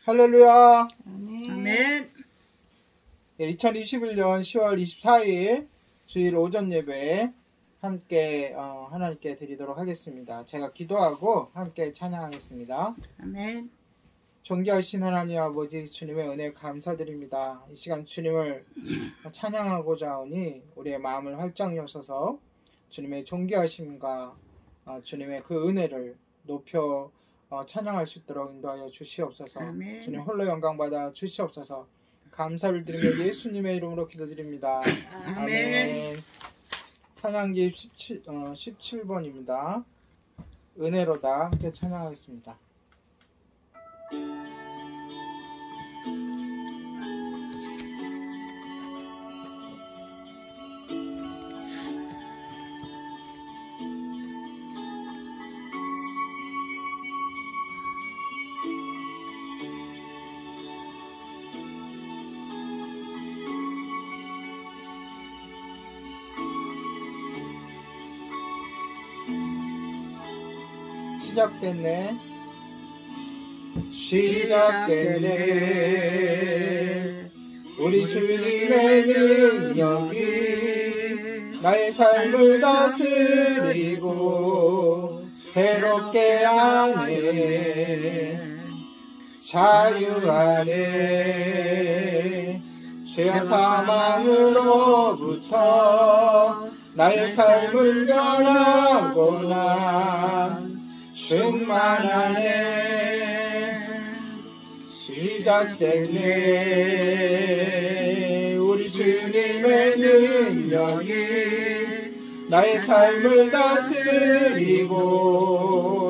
할렐루야. 아멘. 2021년 10월 24일 주일 오전 예배 함께 하나님께 드리도록 하겠습니다. 제가 기도하고 함께 찬양하겠습니다. 아멘. 존귀하신 하나님 아버지, 주님의 은혜 감사드립니다. 이 시간 주님을 찬양하고자 하오니 우리의 마음을 활짝 여셔서 주님의 존귀하심과 주님의 그 은혜를 높여 찬양할 수 있도록 인도하여 주시옵소서. 아멘. 주님 홀로 영광받아 주시옵소서. 감사를 드리며 예수님의 이름으로 기도드립니다. 아멘. 찬양기 17번입니다. 은혜로다. 함께 찬양하겠습니다. 시작됐네. 우리 주님의 능력이 나의 삶을 다스리고 새롭게 하네. 자유하네. 죄와 사망으로부터 나의 삶을 변하고 난 충만하네. 시작됐네. 우리 주님의 능력이 나의 삶을 다스리고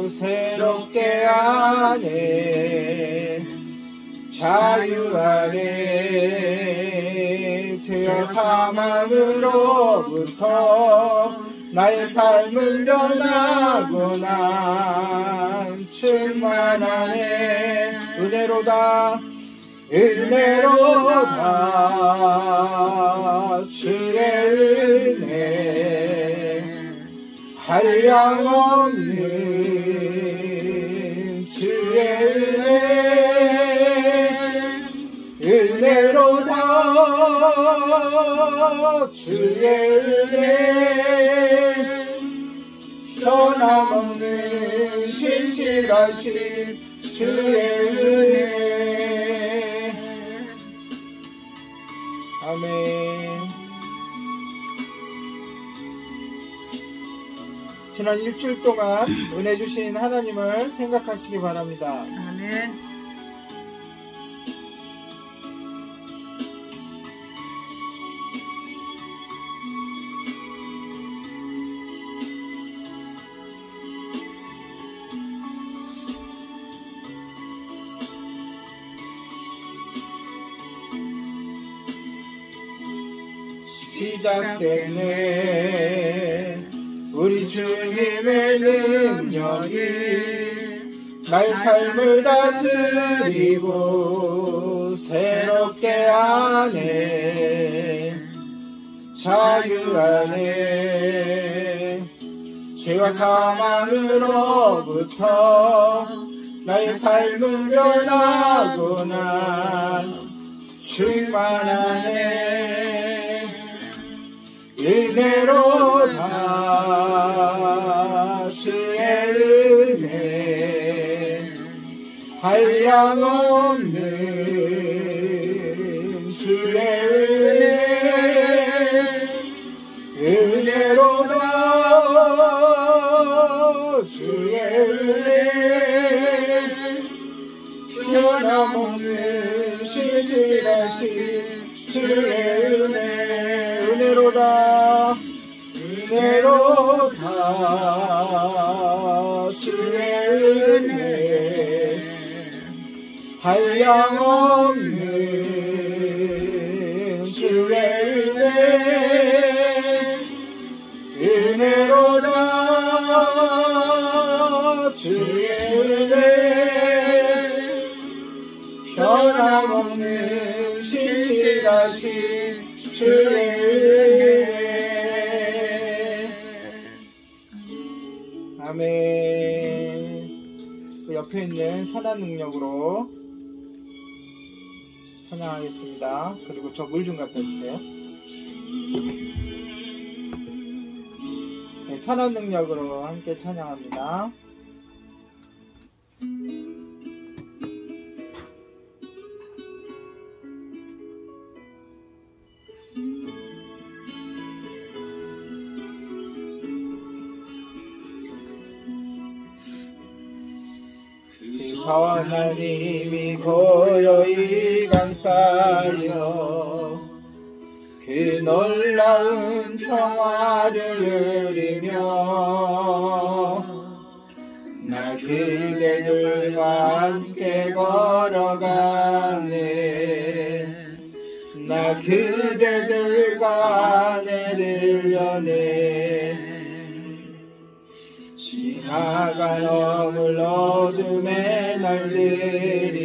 새롭게 하네. 자유하네. 죄와 사망으로부터 나의 삶은 변하고 난 충만하네. 은혜로다. 은혜로다. 주의 은혜 한량없는 주의 은혜. 은혜로다. 주의 은혜 변함없는 신실하신 주의 은혜. 아멘. 지난 일주일 동안 은혜 주신 하나님을 생각하시기 바랍니다. 아멘. 시작됐네. 우리 주님의 능력이 나의 삶을 다스리고 새롭게 하네. 자유하네. 죄와 사망으로부터 나의 삶을 변하고 난 충만하네. 은혜로다. 주의 은혜 한량없는 주의 은혜. 은혜로다. 주의 은혜 변함없는 신실하신 주의 은혜. 은혜로다. 은혜로다. 주의 은혜 한량없는 주의 은혜. 은혜로다. 주의 은혜 변함없는 신실하신 주의 은혜. 아멘. 그 옆에 있는 선한 능력으로 찬양하겠습니다. 그리고 저 물 좀 갖다 주세요. 네, 선한 능력으로 함께 찬양합니다. 선한 힘이 고요히 감싸여 그 놀라운 평화를 누리며 나 그대들과 함께 걸어가네. 나 그대들과 안내를 여네. 지나간 어물 어둠의 날들이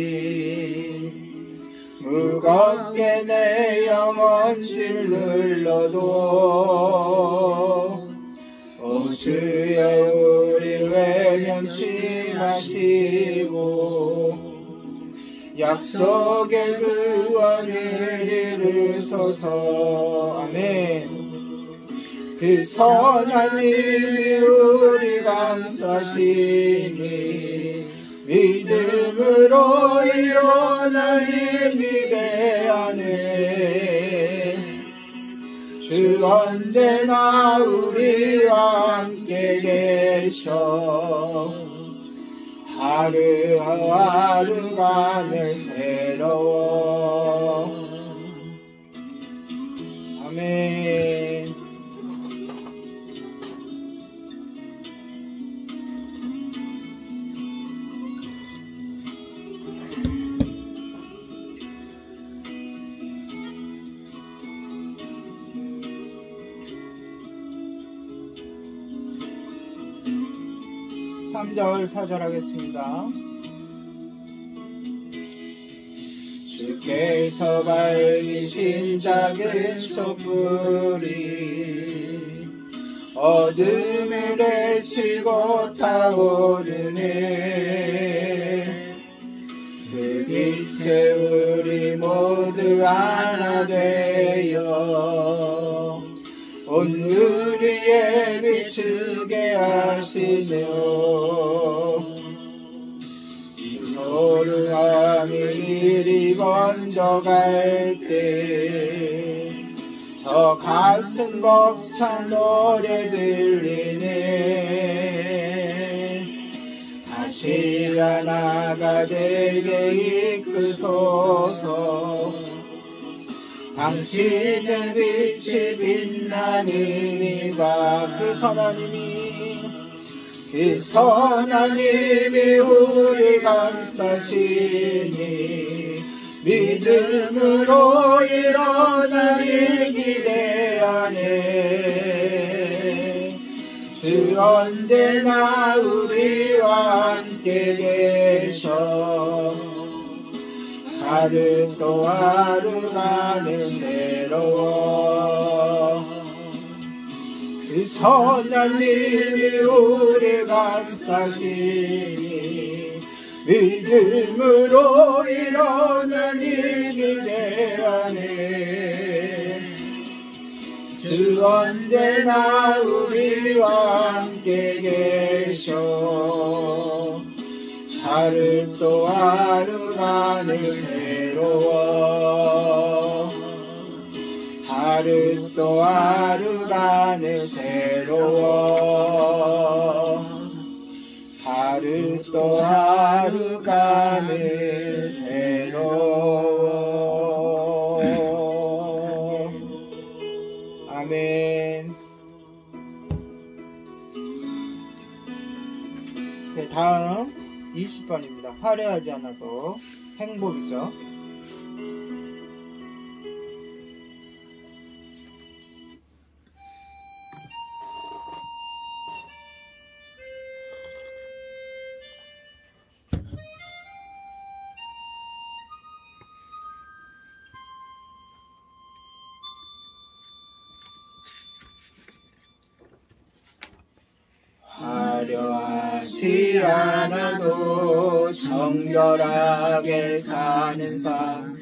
무겁게 내 영혼 찔러도 오 주여 우리 외면치 마시고 약속의 구원을 이루소서. 아멘. 그 선한 힘이 우리 감싸시니 믿음으로 일어날 일 기대하네. 주 언제나 우리와 함께 계셔 하루하루가 늘 새로워. 아멘. (3절) (4절) 하겠습니다. 주께서 밝히신 작은 촛불이 어둠을 헤치고 타오르네. 그 빛에 우리 모두 하나 되어 온누리에 비추게 하시며 소름함이 이리 먼저 갈 때 저 가슴 벅찬 노래 들리네. 다시 하나가 되게 이끄소서. 당신의 빛이 빛나는 이가 그 선한 힘이 우리 감싸시니 믿음으로 일어날 일 기대하네. 주 언제나 우리와 함께 계셔 하루 또 하루가 늘 새로워. 그 선한 힘이 우리 감싸시니 믿음으로 일어날 일 기대하네. 주 언제나 우리와 함께 계셔 하루 또 하루가 늘 새로워. 하루 또 하루가 늘 새로워. 하루 또 하루가 늘 새로워. 아멘. 네, 다음 20번입니다. 화려하지 않아도 행복이죠. 화려하지 않아도 정결하게 사는 삶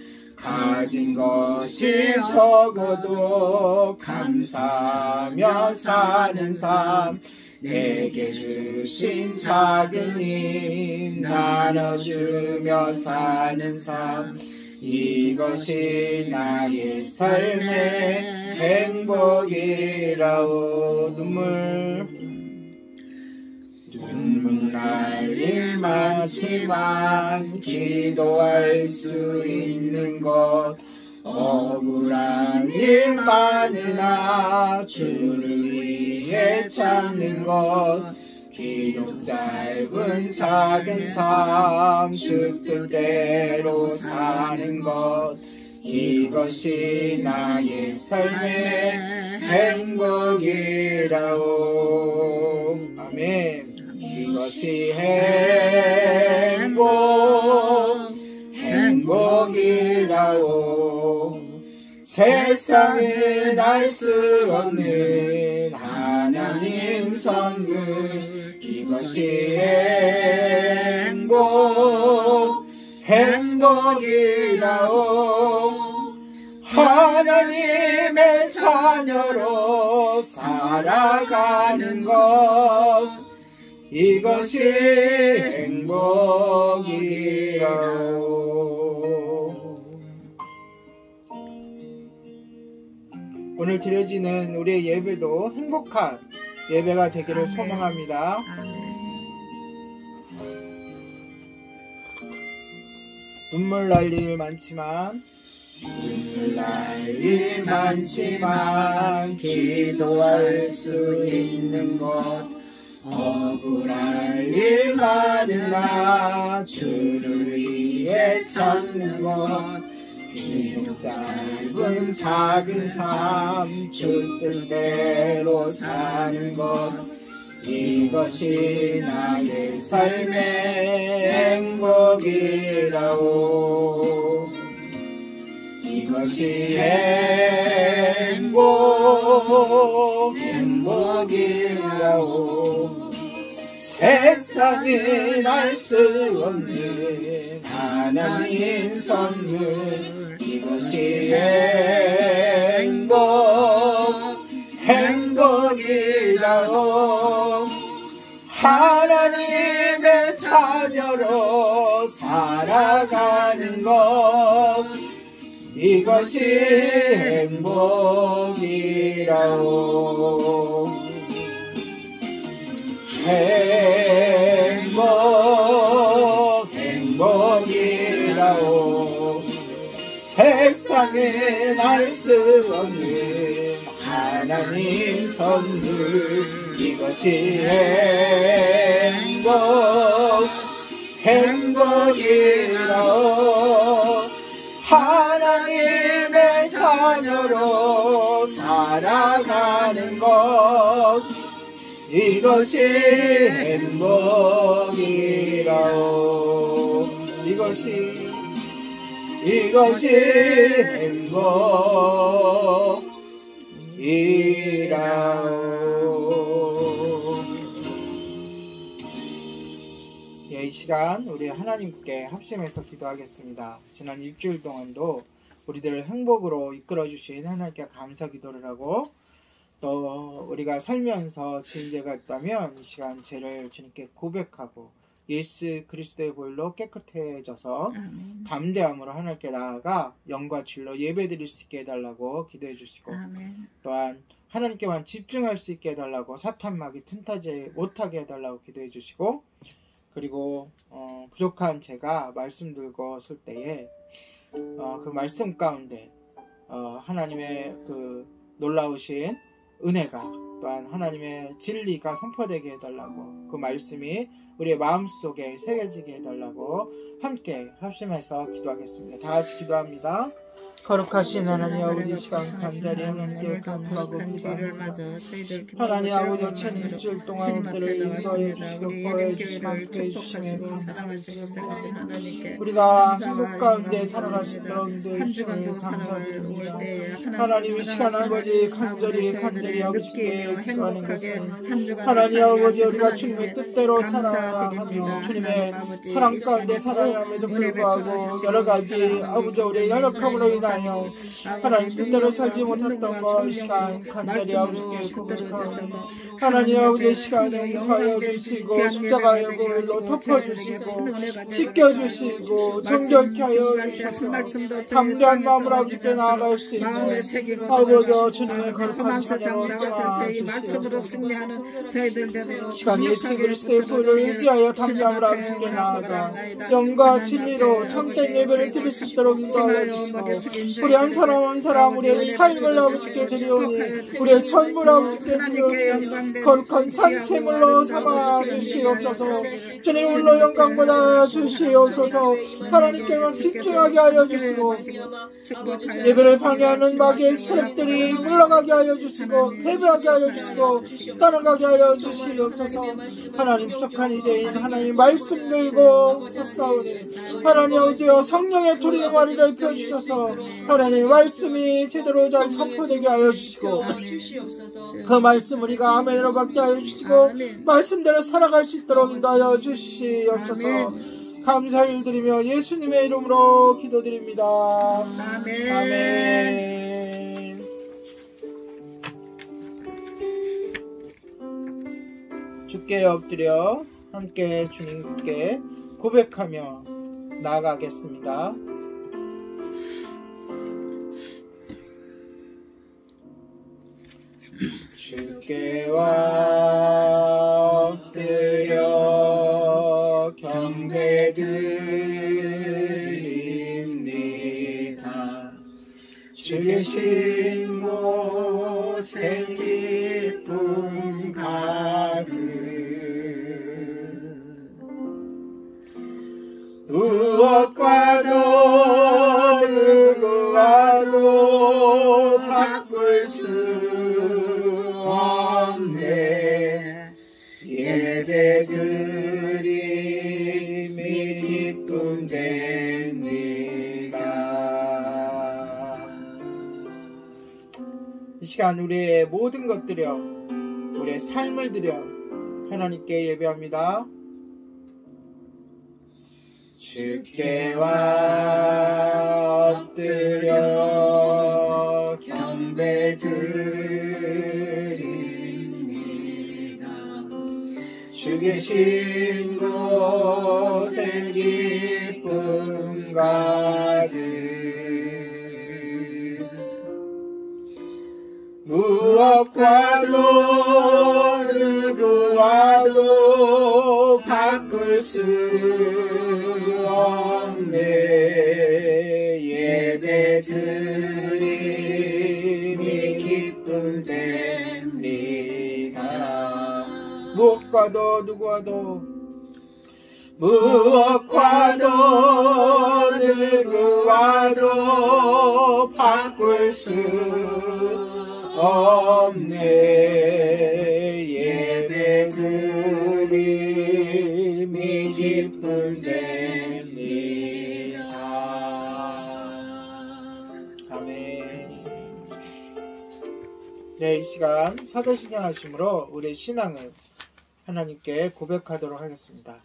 가진 것이 적어도 감사하며 사는 삶, 내게 주신 작은 힘 나눠주며 사는 삶, 이것이 나의 삶의 행복이라오. 눈물 날 일 많지만 기도할 수 있는 것, 억울한 일 많으나 주를 위해 찾는 것, 비록 짧은 작은 삶 주 뜻대로 사는 것, 이것이 나의 삶의 행복이라오. 아멘. 이것이 행복이라오. 세상은 알 수 없는 하나님 선물, 이것이 행복이라오. 하나님의 자녀로 살아가는 것, 이것이 행복이라오. 오늘 드려지는 우리의 예배도 행복한 예배가 되기를 소망합니다. 눈물 날 일 많지만 기도할 수 있는 것, 억울할 일 많으나 주를 위해 찾는 것, 비록 짧은 작은 삶 주 뜻대로 사는 것, 이것이 나의 삶의 행복이라오. 이것이 행복이라오. 세상은 알 수 없는 하나님 선물, 이것이 행복이라오. 하나님의 자녀로 살아가는 것, 이것이 행복이라오. 행복이라오. 세상엔 알 수 없는 하나님 선물, 이것이 행복이라오. 하나님의 자녀로 살아가는 것, 이것이 행복이라오. 이것이 행복이라오. 이 시간 우리 하나님께 합심해서 기도하겠습니다. 지난 일주일 동안도 우리들을 행복으로 이끌어주신 하나님께 감사 기도를 하고, 또 우리가 살면서 지은 죄가 있다면 이 시간 죄를 주님께 고백하고 예수 그리스도의 보혈로 깨끗해져서 담대함으로 하나님께 나아가 영과 진리로 예배드릴 수 있게 해달라고 기도해 주시고, 또한 하나님께만 집중할 수 있게 해달라고, 사탄막이 틈타지 못하게 해달라고 기도해 주시고, 그리고 부족한 제가 말씀 들고 설 때에 그 말씀 가운데 하나님의 그 놀라우신 은혜가, 또한 하나님의 진리가 선포되게 해달라고, 그 말씀이 우리의 마음속에 새겨지게 해달라고 함께 합심해서 기도하겠습니다. 다 같이 기도합니다. 거룩하신 하나님 아버지 시간 간절히 하나님께 감사합니다. 하나님 아버지 어떤 일주일 동안 우리들을 인도해 주시고 보호해 주시고 함께해 주시며 감사합니다. 우리가 행복 가운데 살아갈 수 있도록 인도해 주시며 감사드립니다. 하나님 이 시간 아버지 간절히 아버지께 기도하는 것은 하나님 아버지 우리가 주님의 뜻대로 살아가며 주님의 사랑 가운데 살아야 함에도 불구하고 여러 가지 아버지 우리의 연약함으로 인하여 하나님 뜻대로 살지 못했던 것 이 시간 간절히 아버지께 고백합니다. 하나님 아버지 이 시간 용서하여 주시고 십자가의 불로 덮어주시고 씻겨주시고 정결케 하여 주셔서 담대한 마음으로 아버지께 나아갈 수 있는 아버지 주님의 거룩한 자녀로 삼아주시옵소서. 시간 예수 그리스도의 불을 의지하여 담대함으로 아버지께 나아가 영과 진리로 참된 예배를 드릴 수 있도록 인도하여 주시고 우리 한 사람 한 사람 우리의 삶을 아버지께 드리오니 우리의 전부를 아버지께 드리오니 거룩한 산채물로 삼아 주시옵소서. 주님 홀로 영광 받아 주시옵소서. 하나님께만 집중하게 하여 주시고 예배를 방해하는 마귀의 세력들이 물러가게 하여 주시고 패배하게 하여 주시고 떠나가게 하여 주시옵소서. 하나님 부족한 이제인 하나님 말씀 들고 섰사오니 하나님 아버지여 성령의 도리의 머리를 펴주셔서 하나님 말씀이 제대로 잘 선포되게 하여 주시고 그 말씀 우리가 아멘으로 받게 하여 주시고 말씀대로 살아갈 수 있도록 인도하여 주시옵소서. 감사를 드리며 예수님의 이름으로 기도드립니다. 아멘. 주께 엎드려 함께 주님께 고백하며 나아가겠습니다. 주께 엎드려 경배드립니다. 주 계신 곳에 기쁨 가득 무엇과도 누구와도 바꿀 수 없네. 예배드림이 기쁨 됩니다. 이 시간 우리의 모든 것들여 우리의 삶을 드려 하나님께 예배합니다. 주께 엎드려 경배드립니다. 주 계신 곳엔 기쁨 가득 무엇과도 누구와도 바꿀 수 없네. 예배드림이 기쁨 됩니다. 무엇과도 누구와도 누구와도 바꿀 수 없네. 예배드림이 기쁨 됩니다. 아멘. 네, 이 시간 사도신경 하심으로 우리의 신앙을 하나님께 고백하도록 하겠습니다.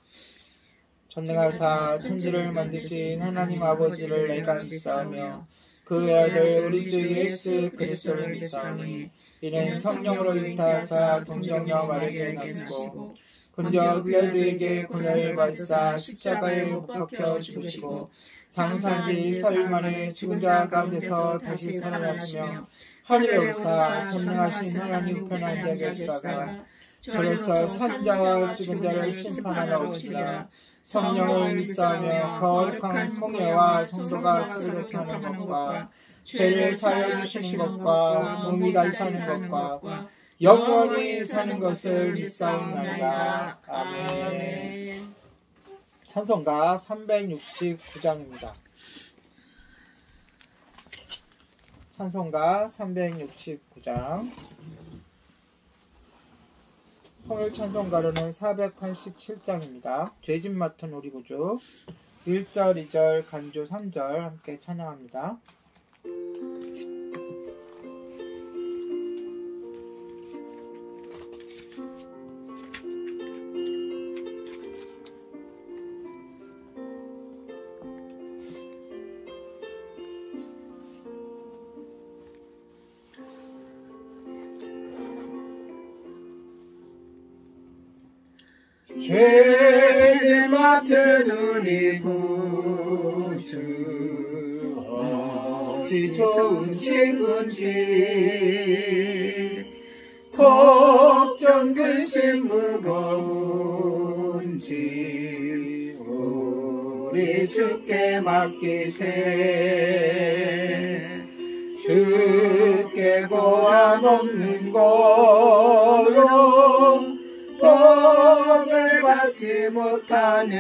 전능하사 천지를 만드신 하나님 아버지를 내가 믿사오며 그의 아들 우리 주 예수 그리스도를 믿사오니 이는 성령으로 잉타하사 동정녀 마리아에게 나시고 본디오 빌라도에게 고난을 받으사 십자가에 못 박혀 죽으시고 장사한지 사흘 만에 죽은 자 가운데서 다시 살아나시며 하늘에 오르사 전능하신 하나님 우편에 앉아 계시다가 저로서 산 자와 죽은 자를 심판하러 오시리라. 성령을 믿사오며 거룩한 공예와 성도가 쓰르게 하는 것과 죄를 사하여 주시는 것과 몸이 다시 사는 것과 영원히 사는 것을 믿사옵나이다. 아멘. 찬송가 369장입니다. 찬송가 369장, 통일 찬송가로는 487장입니다. 죄짐 맡은 우리 구주 1절, 2절, 간주 3절 함께 찬양합니다. 죄짐 맡은 우리 구주 어찌 좋은 친구인지 걱정 근심 무거운지 우리 주께 맡기세. 주께 고함 없는 거로 복을 받지 못하네.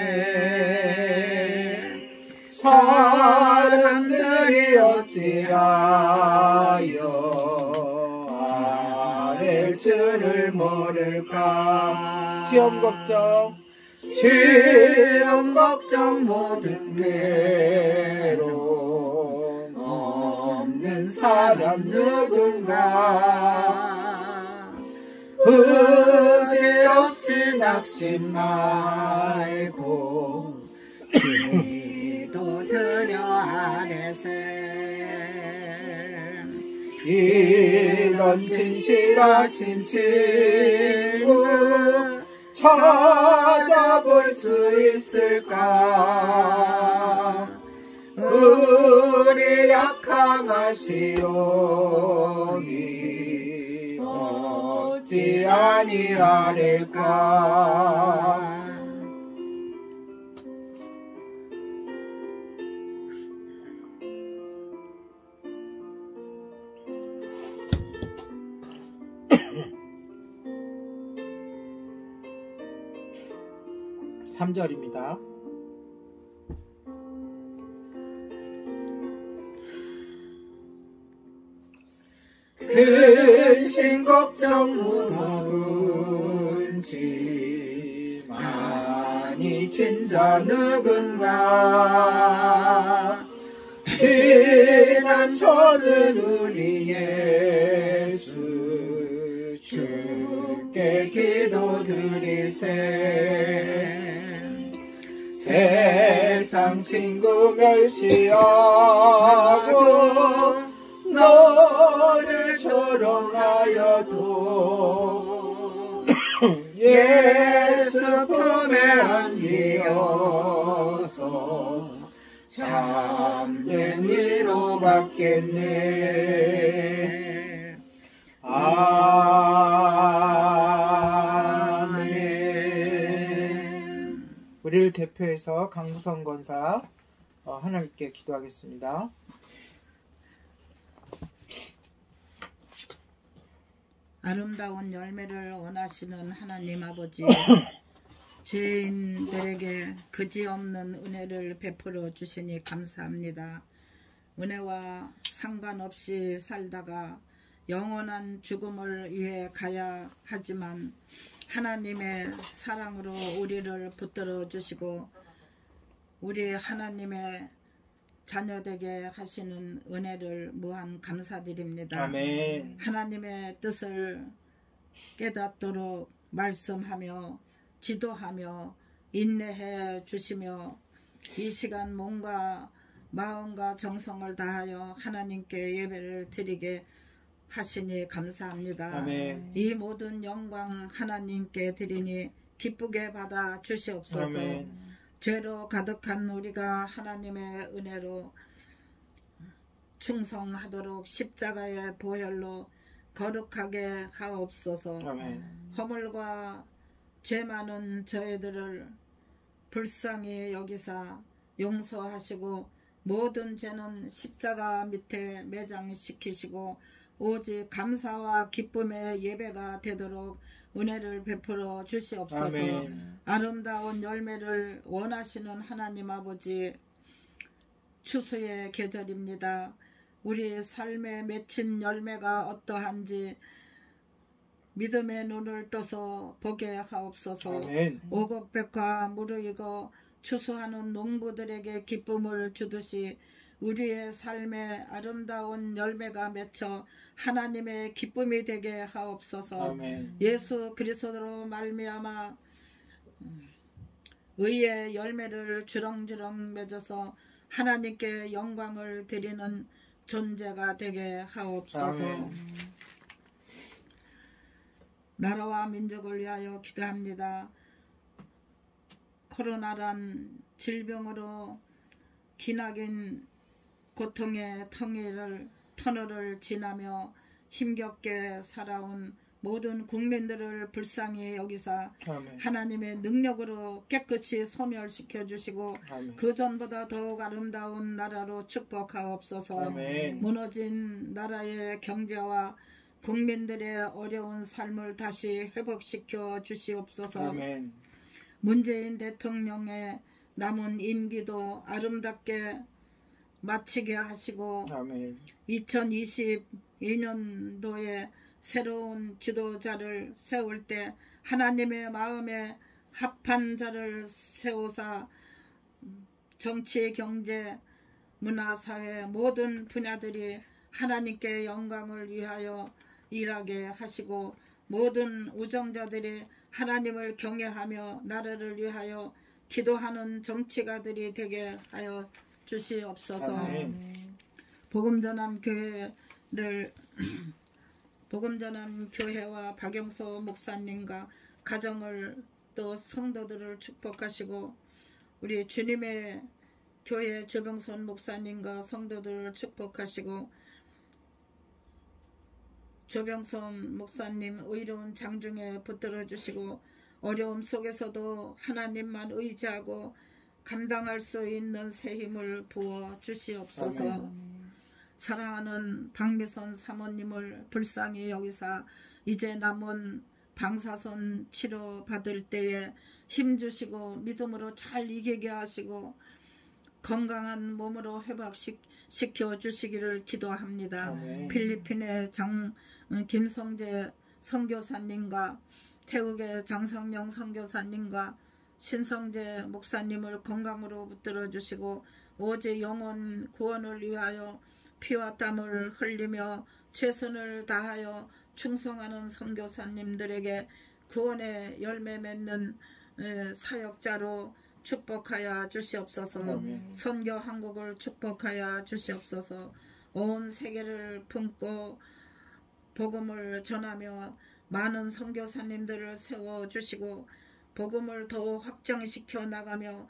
사람들이 어찌하여 아랠 줄을 모를까. 시험 걱정 모든 괴로움 없는 사람 누군가. 의지없이 낙심 말고 기도 드려 아뢰세. 이런 진실하신 친구 찾아볼 수 있을까. 우리 약함하시오니 어찌 아니하릴까. 삼 절입니다. 근심 걱정 무거운지 많이 진자 누군가. 피난처는 우리 예수 주께 기도드리세. 세상 친구 멸시하고 너를 조롱하여도 예수 품에 안기어서 참된 위로 받겠네. 아멘. 우리를 대표해서 강무성 권사 하나님께 기도하겠습니다. 아름다운 열매를 원하시는 하나님 아버지, 죄인들에게 그지없는 은혜를 베풀어 주시니 감사합니다. 은혜와 상관없이 살다가 영원한 죽음을 위해 가야 하지만 하나님의 사랑으로 우리를 붙들어 주시고 우리 하나님의 자녀되게 하시는 은혜를 무한 감사드립니다. 아멘. 하나님의 뜻을 깨닫도록 말씀하며 지도하며 인내해 주시며 이 시간 몸과 마음과 정성을 다하여 하나님께 예배를 드리게 하시니 감사합니다. 아멘. 이 모든 영광 하나님께 드리니 기쁘게 받아 주시옵소서. 아멘. 죄로 가득한 우리가 하나님의 은혜로 충성하도록 십자가의 보혈로 거룩하게 하옵소서. 아멘. 허물과 죄 많은 저희들을 불쌍히 여기사 용서하시고 모든 죄는 십자가 밑에 매장시키시고 오직 감사와 기쁨의 예배가 되도록 은혜를 베풀어 주시옵소서. 아멘. 아름다운 열매를 원하시는 하나님 아버지, 추수의 계절입니다. 우리 삶에 맺힌 열매가 어떠한지 믿음의 눈을 떠서 보게 하옵소서. 아멘. 오곡백과 무르익어 추수하는 농부들에게 기쁨을 주듯이 우리의 삶에 아름다운 열매가 맺혀 하나님의 기쁨이 되게 하옵소서. 아멘. 예수 그리스도로 말미암아 의의 열매를 주렁주렁 맺어서 하나님께 영광을 드리는 존재가 되게 하옵소서. 아멘. 나라와 민족을 위하여 기도합니다. 코로나란 질병으로 기나긴 고통의 터널을 지나며 힘겹게 살아온 모든 국민들을 불쌍히 여기사 아멘. 하나님의 능력으로 깨끗이 소멸시켜 주시고 아멘. 그 전보다 더욱 아름다운 나라로 축복하옵소서. 아멘. 무너진 나라의 경제와 국민들의 어려운 삶을 다시 회복시켜 주시옵소서. 아멘. 문재인 대통령의 남은 임기도 아름답게 마치게 하시고 아멘. 2022년도에 새로운 지도자를 세울 때 하나님의 마음에 합한 자를 세우사 정치, 경제, 문화, 사회 모든 분야들이 하나님께 영광을 위하여 일하게 하시고 모든 우정자들이 하나님을 경외하며 나라를 위하여 기도하는 정치가들이 되게 하여 주시옵소서. 아멘. 복음전함 교회와 박영소 목사님과 가정을 또 성도들을 축복하시고 우리 주님의 교회 조병선 목사님과 성도들을 축복하시고 조병선 목사님 의로운 장중에 붙들어 주시고 어려움 속에서도 하나님만 의지하고 감당할 수 있는 새 힘을 부어 주시옵소서. 아멘. 사랑하는 박미선 사모님을 불쌍히 여기사 이제 남은 방사선 치료 받을 때에 힘주시고 믿음으로 잘 이기게 하시고 건강한 몸으로 회복시켜 주시기를 기도합니다. 아멘. 필리핀의 김성재 선교사님과 태국의 장성영 선교사님과 신성재 목사님을 건강으로 붙들어 주시고 오직 영혼 구원을 위하여 피와 땀을 흘리며 최선을 다하여 충성하는 선교사님들에게 구원의 열매 맺는 사역자로 축복하여 주시옵소서. 아멘. 선교 한국을 축복하여 주시옵소서. 온 세계를 품고 복음을 전하며 많은 선교사님들을 세워주시고 복음을 더욱 확장시켜 나가며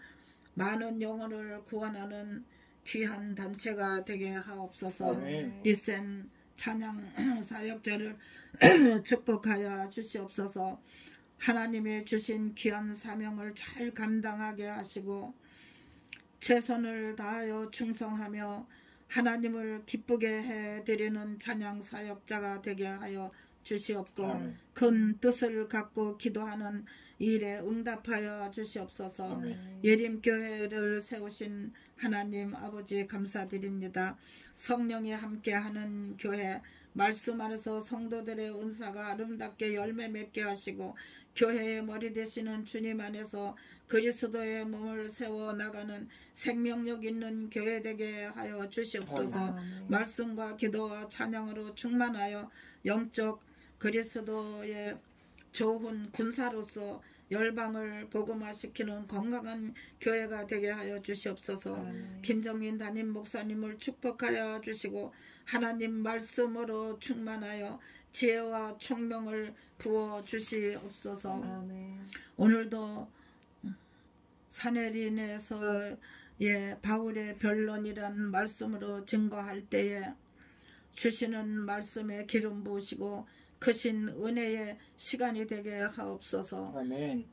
많은 영혼을 구원하는 귀한 단체가 되게 하옵소서. 아멘. 리센 찬양 사역자를 축복하여 주시옵소서. 하나님이 주신 귀한 사명을 잘 감당하게 하시고 최선을 다하여 충성하며 하나님을 기쁘게 해드리는 찬양 사역자가 되게 하여 주시옵고 아멘. 큰 뜻을 갖고 기도하는 일에 응답하여 주시옵소서. 아멘. 예림교회를 세우신 하나님 아버지 감사드립니다. 성령이 함께하는 교회 말씀 안에서 성도들의 은사가 아름답게 열매 맺게 하시고 교회의 머리 되시는 주님 안에서 그리스도의 몸을 세워나가는 생명력 있는 교회 되게 하여 주시옵소서. 아멘. 말씀과 기도와 찬양으로 충만하여 영적 그리스도의 좋은 군사로서 열방을 복음화시키는 건강한 교회가 되게 하여 주시옵소서. 아멘. 김정민 담임 목사님을 축복하여 주시고 하나님 말씀으로 충만하여 지혜와 총명을 부어 주시옵소서. 아멘. 오늘도 사내린에서의 바울의 변론이란 말씀으로 증거할 때에 주시는 말씀에 기름 부으시고 크신 은혜의 시간이 되게 하옵소서. 아멘.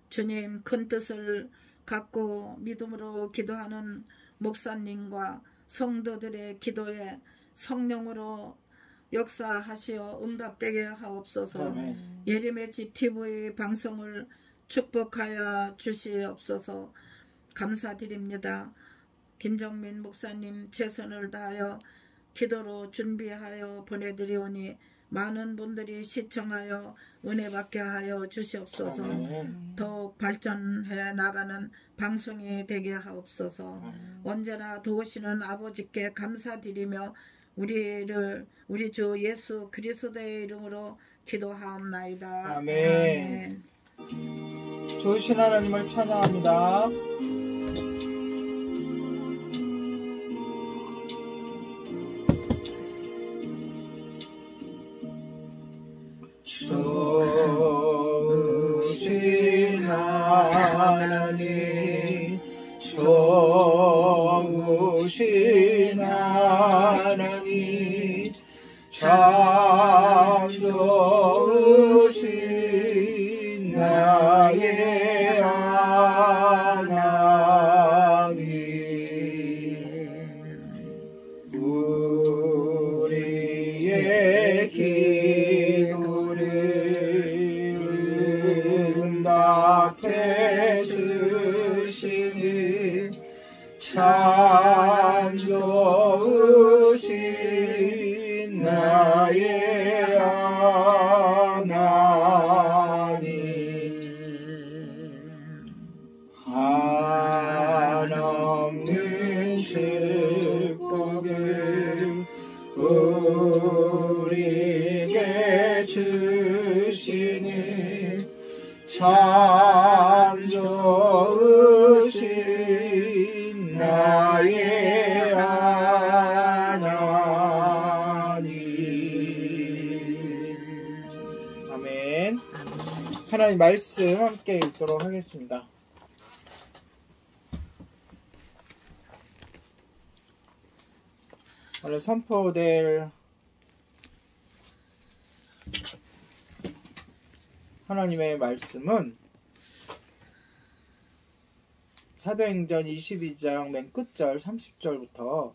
주님 큰 뜻을 갖고 믿음으로 기도하는 목사님과 성도들의 기도에 성령으로 역사하시어 응답되게 하옵소서. 아멘. 예림의 집 TV 방송을 축복하여 주시옵소서. 감사드립니다. 김정민 목사님 최선을 다하여 기도로 준비하여 보내드리오니 많은 분들이 시청하여 은혜 받게 하여 주시옵소서. 더욱 발전해 나가는 방송이 되게 하옵소서. 언제나 도우시는 아버지께 감사드리며 우리 주 예수 그리스도의 이름으로 기도하옵나이다. 아멘. 좋으신 하나님을 찬양합니다. 좋으신 하나님, 좋으신 하나님, 참 좋으신 나의 하나님. 우리의 응답해 주시니 참 좋으신 나의 하나님. 한없는 축복을 우리에게 주시니 참 좋으신 나의 하나님. 아멘. 하나님 말씀 함께 읽도록 하겠습니다. 오늘 선포될 하나님의 말씀은 사도행전 22장 맨 끝절 30절부터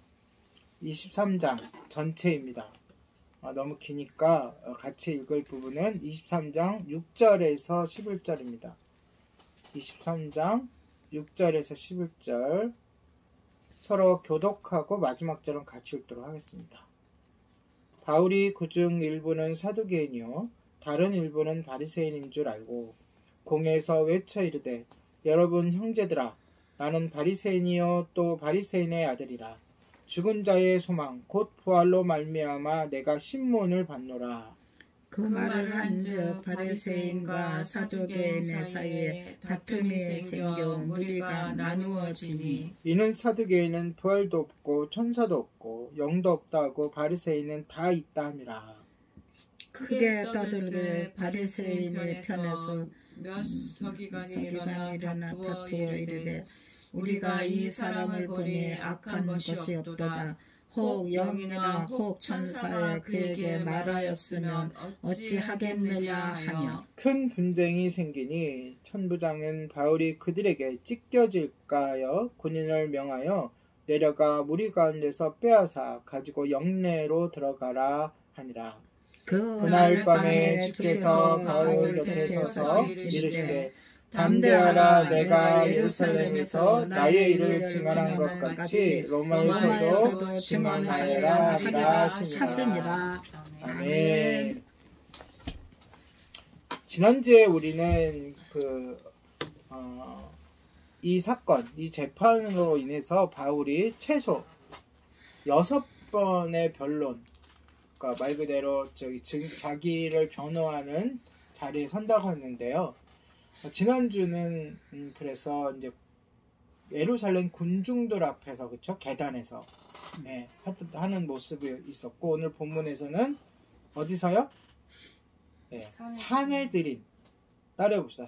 23장 전체입니다. 너무 기니까 같이 읽을 부분은 23장 6절에서 11절입니다. 23장 6절에서 11절 서로 교독하고 마지막 절은 같이 읽도록 하겠습니다. 바울이 그중 일부는 사두개인이요 다른 일부는 바리새인인 줄 알고 공회에서 외쳐 이르되 여러분 형제들아 나는 바리새인이요 또 바리새인의 아들이라 죽은 자의 소망 곧 부활로 말미암아 내가 신문을 받노라. 그 말을 한즉 바리새인과 사두개인의 사이에 다툼이 생겨 무리가 나누어지니 이는 사두개인은 부활도 없고 천사도 없고 영도 없다 하고 바리새인은 다 있다 함이라. 크게 떠들되 바리새인의 편에서 몇 서기관이 일어나 다투어 이르되 우리가 이 사람을 보니 악한 것이 없도다. 혹 영이나 혹 천사에 그에게 말하였으면 어찌하겠느냐 하며 큰 분쟁이 생기니 천부장은 바울이 그들에게 찢겨질까 하여 군인을 명하여 내려가 무리 가운데서 빼앗아 가지고 영내로 들어가라 하니라. 그날 밤에 주께서 바울 곁에 서서 이르시되 담대하라. 내가 예루살렘에서 나의 일을 증언한 것 같이 로마에서도 증언하여라 하시니라. 아멘. 지난주에 우리는 이 사건, 이 재판으로 인해서 바울이 최소 6번의 변론, 그러니까 말 그대로 자기를 변호하는 자리에 선다고 했는데요. 지난주는 그래서 이제 예루살렘 군중들 앞에서 그쵸? 계단에서 하는 모습이 있었고 오늘 본문에서는 어디서요? 사내들인 따라해봅시다.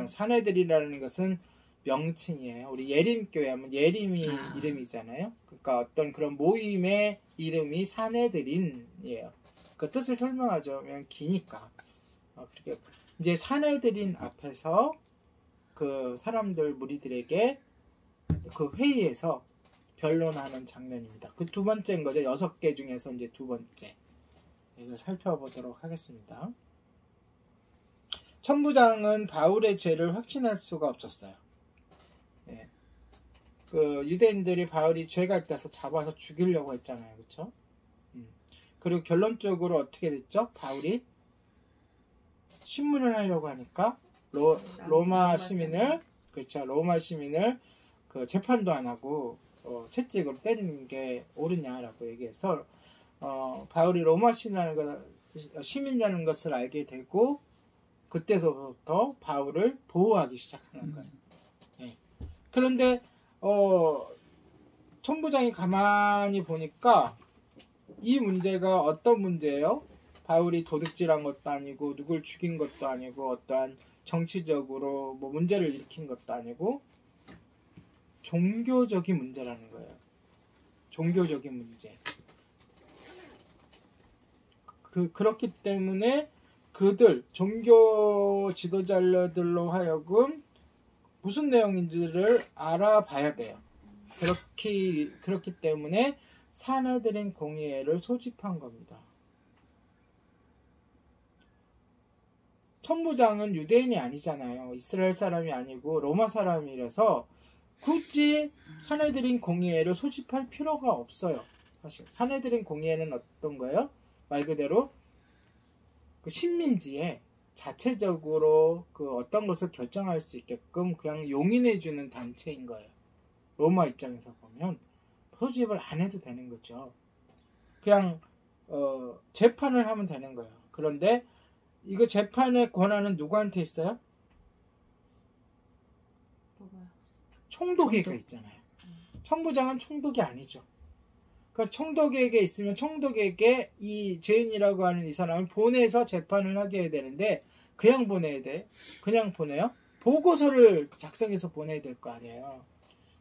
사내들이라는 것은 명칭이에요. 우리 예림교회 하면 예림이 이름이잖아요. 그러니까 어떤 그런 모임의 이름이 사내들인이에요. 그 뜻을 설명하죠. 그냥 기니까. 그렇게 이제 사내들인 앞에서 그 사람들 무리들에게 그 회의에서 변론하는 장면입니다. 그 두 번째인 거죠. 6개 중에서 이제 두 번째. 이걸 살펴보도록 하겠습니다. 천부장은 바울의 죄를 확신할 수가 없었어요. 그 유대인들이 바울이 죄가 있다서 잡아서 죽이려고 했잖아요. 그렇죠? 그리고 결론적으로 어떻게 됐죠? 바울이 신문을 하려고 하니까 로마 시민을 그렇죠. 로마 시민을 그 재판도 안 하고 채찍으로 때리는 게 옳으냐라고 얘기해서 바울이 로마 시민이라는 것을 알게 되고 그때서부터 바울을 보호하기 시작하는 거예요. 네. 그런데 총부장이 가만히 보니까 이 문제가 어떤 문제예요? 바울이 도둑질한 것도 아니고 누굴 죽인 것도 아니고 어떠한 정치적으로 뭐 문제를 일으킨 것도 아니고 종교적인 문제라는 거예요. 종교적인 문제. 그렇기 때문에 그들 종교 지도자들로 하여금 무슨 내용인지를 알아봐야 돼요. 그렇기 때문에 사내들인 공의회를 소집한 겁니다. 총부장은 유대인이 아니잖아요. 이스라엘 사람이 아니고 로마 사람이라서 굳이 사내들인 공의회를 소집할 필요가 없어요. 사실 사내들인 공의회는 어떤 거예요? 말 그대로 그 식민지에 자체적으로 그 어떤 것을 결정할 수 있게끔 그냥 용인해주는 단체인 거예요. 로마 입장에서 보면 소집을 안 해도 되는 거죠. 그냥 재판을 하면 되는 거예요. 그런데 이거 재판의 권한은 누구한테 있어요? 총독에게 있잖아요. 총부장은 총독이 아니죠. 그러니까 총독에게 있으면 총독에게 이 죄인이라고 하는 이 사람을 보내서 재판을 하게 해야 되는데 그냥 보내야 돼. 그냥 보내요? 보고서를 작성해서 보내야 될 거 아니에요.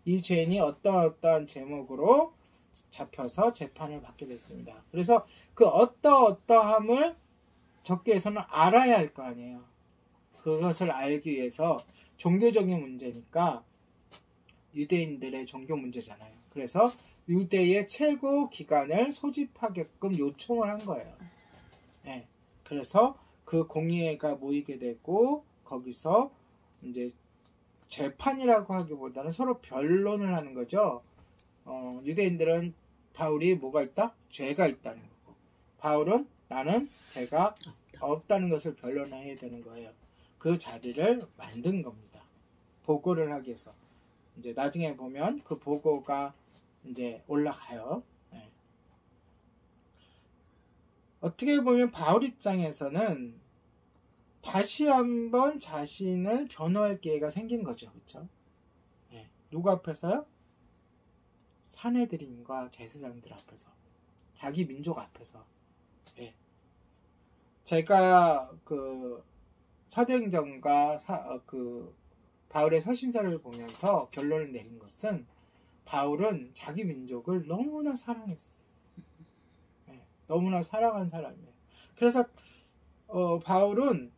이 죄인이 어떠한 제목으로 잡혀서 재판을 받게 됐습니다. 그래서 그 어떠함을 적교에서는 알아야 할 거 아니에요. 그것을 알기 위해서 종교적인 문제니까 유대인들의 종교 문제잖아요. 그래서 유대의 최고 기관을 소집하게끔 요청을 한 거예요. 네. 그래서 그 공의회가 모이게 되고 거기서 이제 재판이라고 하기보다는 서로 변론을 하는 거죠. 유대인들은 바울이 뭐가 있다? 죄가 있다는 거고 바울은 나는 죄가 없다는 것을 변론해야 되는 거예요. 그 자리를 만든 겁니다. 보고를 하기 위해서. 이제 나중에 보면 그 보고가 이제 올라가요. 네. 어떻게 보면 바울 입장에서는 다시 한번 자신을 변호할 기회가 생긴 거죠. 그렇죠? 네. 누구 앞에서요? 사내들인과 제사장들 앞에서. 자기 민족 앞에서. 네. 제가 그 사도행전과 바울의 서신서를 보면서 결론을 내린 것은 바울은 자기 민족을 너무나 사랑했어요. 네, 너무나 사랑한 사람이에요. 그래서 바울은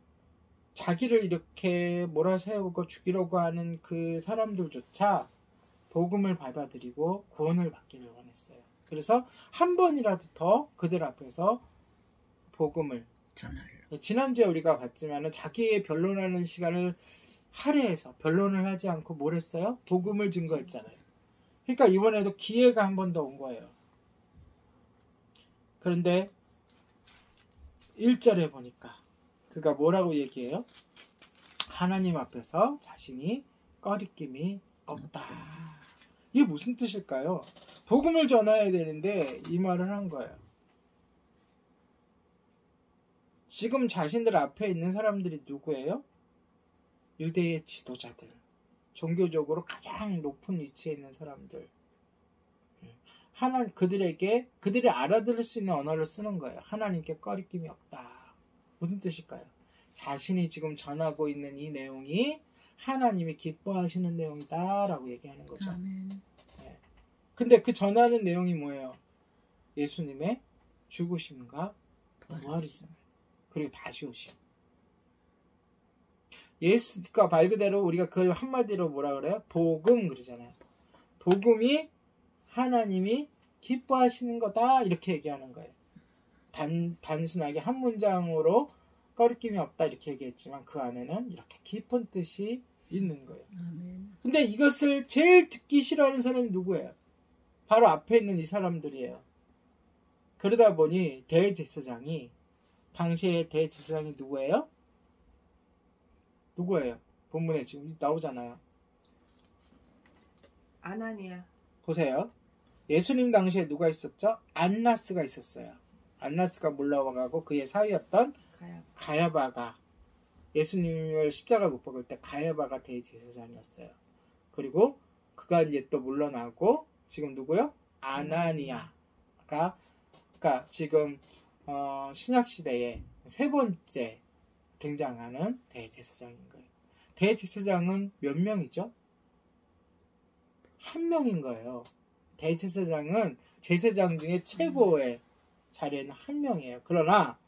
자기를 이렇게 몰아세우고 죽이려고 하는 그 사람들조차 복음을 받아들이고 구원을 받기를 원했어요. 그래서 한 번이라도 더 그들 앞에서 복음을 전하려. 지난주에 우리가 봤지만은 자기의 변론하는 시간을 할애해서 변론을 하지 않고 뭘 했어요? 복음을 증거했잖아요. 그러니까 이번에도 기회가 한 번 더 온 거예요. 그런데 1절에 보니까 그가 뭐라고 얘기해요? 하나님 앞에서 자신이 꺼리낌이 없다. 이게 무슨 뜻일까요? 복음을 전해야 되는데 이 말을 한 거예요. 지금 자신들 앞에 있는 사람들이 누구예요? 유대의 지도자들. 종교적으로 가장 높은 위치에 있는 사람들. 그들이 알아들을 수 있는 언어를 쓰는 거예요. 하나님께 꺼리낌이 없다. 무슨 뜻일까요? 자신이 지금 전하고 있는 이 내용이 하나님이 기뻐하시는 내용이다 라고 얘기하는 거죠. 네. 근데 그 전하는 내용이 뭐예요? 예수님의 죽으심과 부활이잖아요. 그리고 다시 오심. 예수가 말 그대로 우리가 그걸 한마디로 뭐라 그래요? 복음 그러잖아요. 복음이 하나님이 기뻐하시는 거다 이렇게 얘기하는 거예요. 단순하게 한 문장으로 꺼리낌이 없다 이렇게 얘기했지만 그 안에는 이렇게 깊은 뜻이 있는 거예요. 아멘. 근데 이것을 제일 듣기 싫어하는 사람이 누구예요? 바로 앞에 있는 이 사람들이에요. 그러다 보니 대제사장이, 당시의 대제사장이 누구예요? 누구예요? 본문에 지금 나오잖아요. 아나니아. 보세요. 예수님 당시에 누가 있었죠? 안나스가 있었어요. 안나스가 몰라와가고 그의 사위였던 가야바가, 예수님을 십자가 못 박을 때 가야바가 대제사장이었어요. 그리고 그가 이제 또 물러나고 지금 누구요? 아나니아가, 그러니까 지금 신약 시대에 세 번째 등장하는 대제사장인 거예요. 대제사장은 몇 명이죠? 한 명인 거예요. 대제사장은 제사장 중에 최고의 자리에는 한 명이에요. 그러나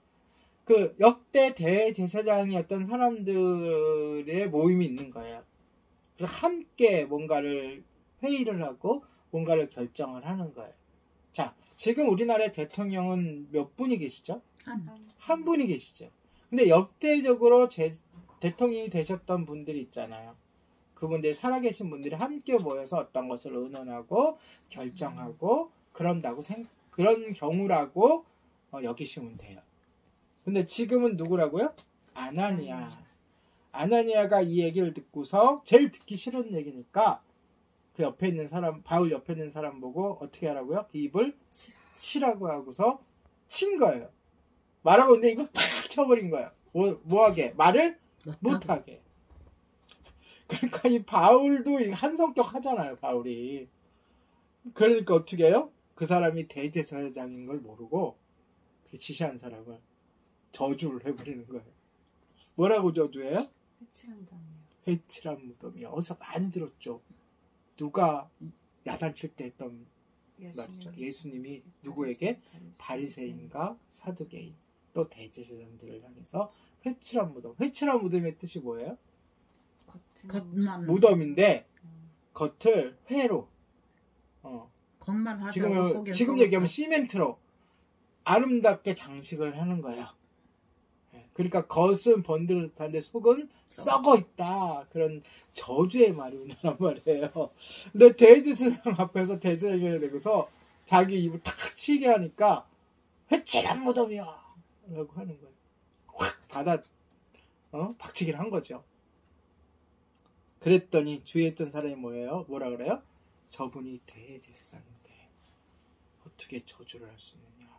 그 역대 대제사장이었던 사람들의 모임이 있는 거예요. 그래서 함께 뭔가를 회의를 하고 뭔가를 결정을 하는 거예요. 자, 지금 우리나라의 대통령은 몇 분이 계시죠? 한 분이 계시죠. 근데 역대적으로 대통령이 되셨던 분들이 있잖아요. 그분들, 살아계신 분들이 함께 모여서 어떤 것을 의논하고 결정하고 그런다고 그런 경우라고 여기시면 돼요. 근데 지금은 누구라고요? 아나니아. 아나니아가 이 얘기를 듣고서 제일 듣기 싫은 얘기니까 그 옆에 있는 사람, 바울 옆에 있는 사람 보고 어떻게 하라고요? 그 입을 치라고 하고서 친 거예요. 말하고 있는데 이거 팍 쳐버린 거예요. 뭐하게? 말을 못하게. 그러니까 이 바울도 한 성격 하잖아요, 바울이. 그러니까 어떻게 해요? 그 사람이 대제사장인 걸 모르고 그 지시한 사람을 저주를 해버리는 거예요. 뭐라고 저주해요? 회칠한 무덤이요. 어디서 많이 들었죠. 누가 야단칠 때 했던 말이죠. 예수님이 누구에게? 바리새인과 사두개인, 또 대제사장들을 향해서 회칠한 무덤. 회칠한 무덤의 뜻이 뭐예요? 겉만 무덤인데 겉을 회로 겉만 하자고 지금 얘기하면 시멘트로 아름답게 장식을 하는 거예요. 그러니까 겉은 번듯한데 속은 썩어 있다. 그런 저주의 말이란 말이에요. 근데 대제사장 앞에서 대제사장이 되고서 자기 입을 탁 치게 하니까 회칠한 무덤이야 라고 하는 거예요. 확 받아 박치기를 한 거죠. 그랬더니 주위에 있던 사람이 뭐라 그래요? 저분이 대제사장인데 어떻게 저주를 할 수 있느냐.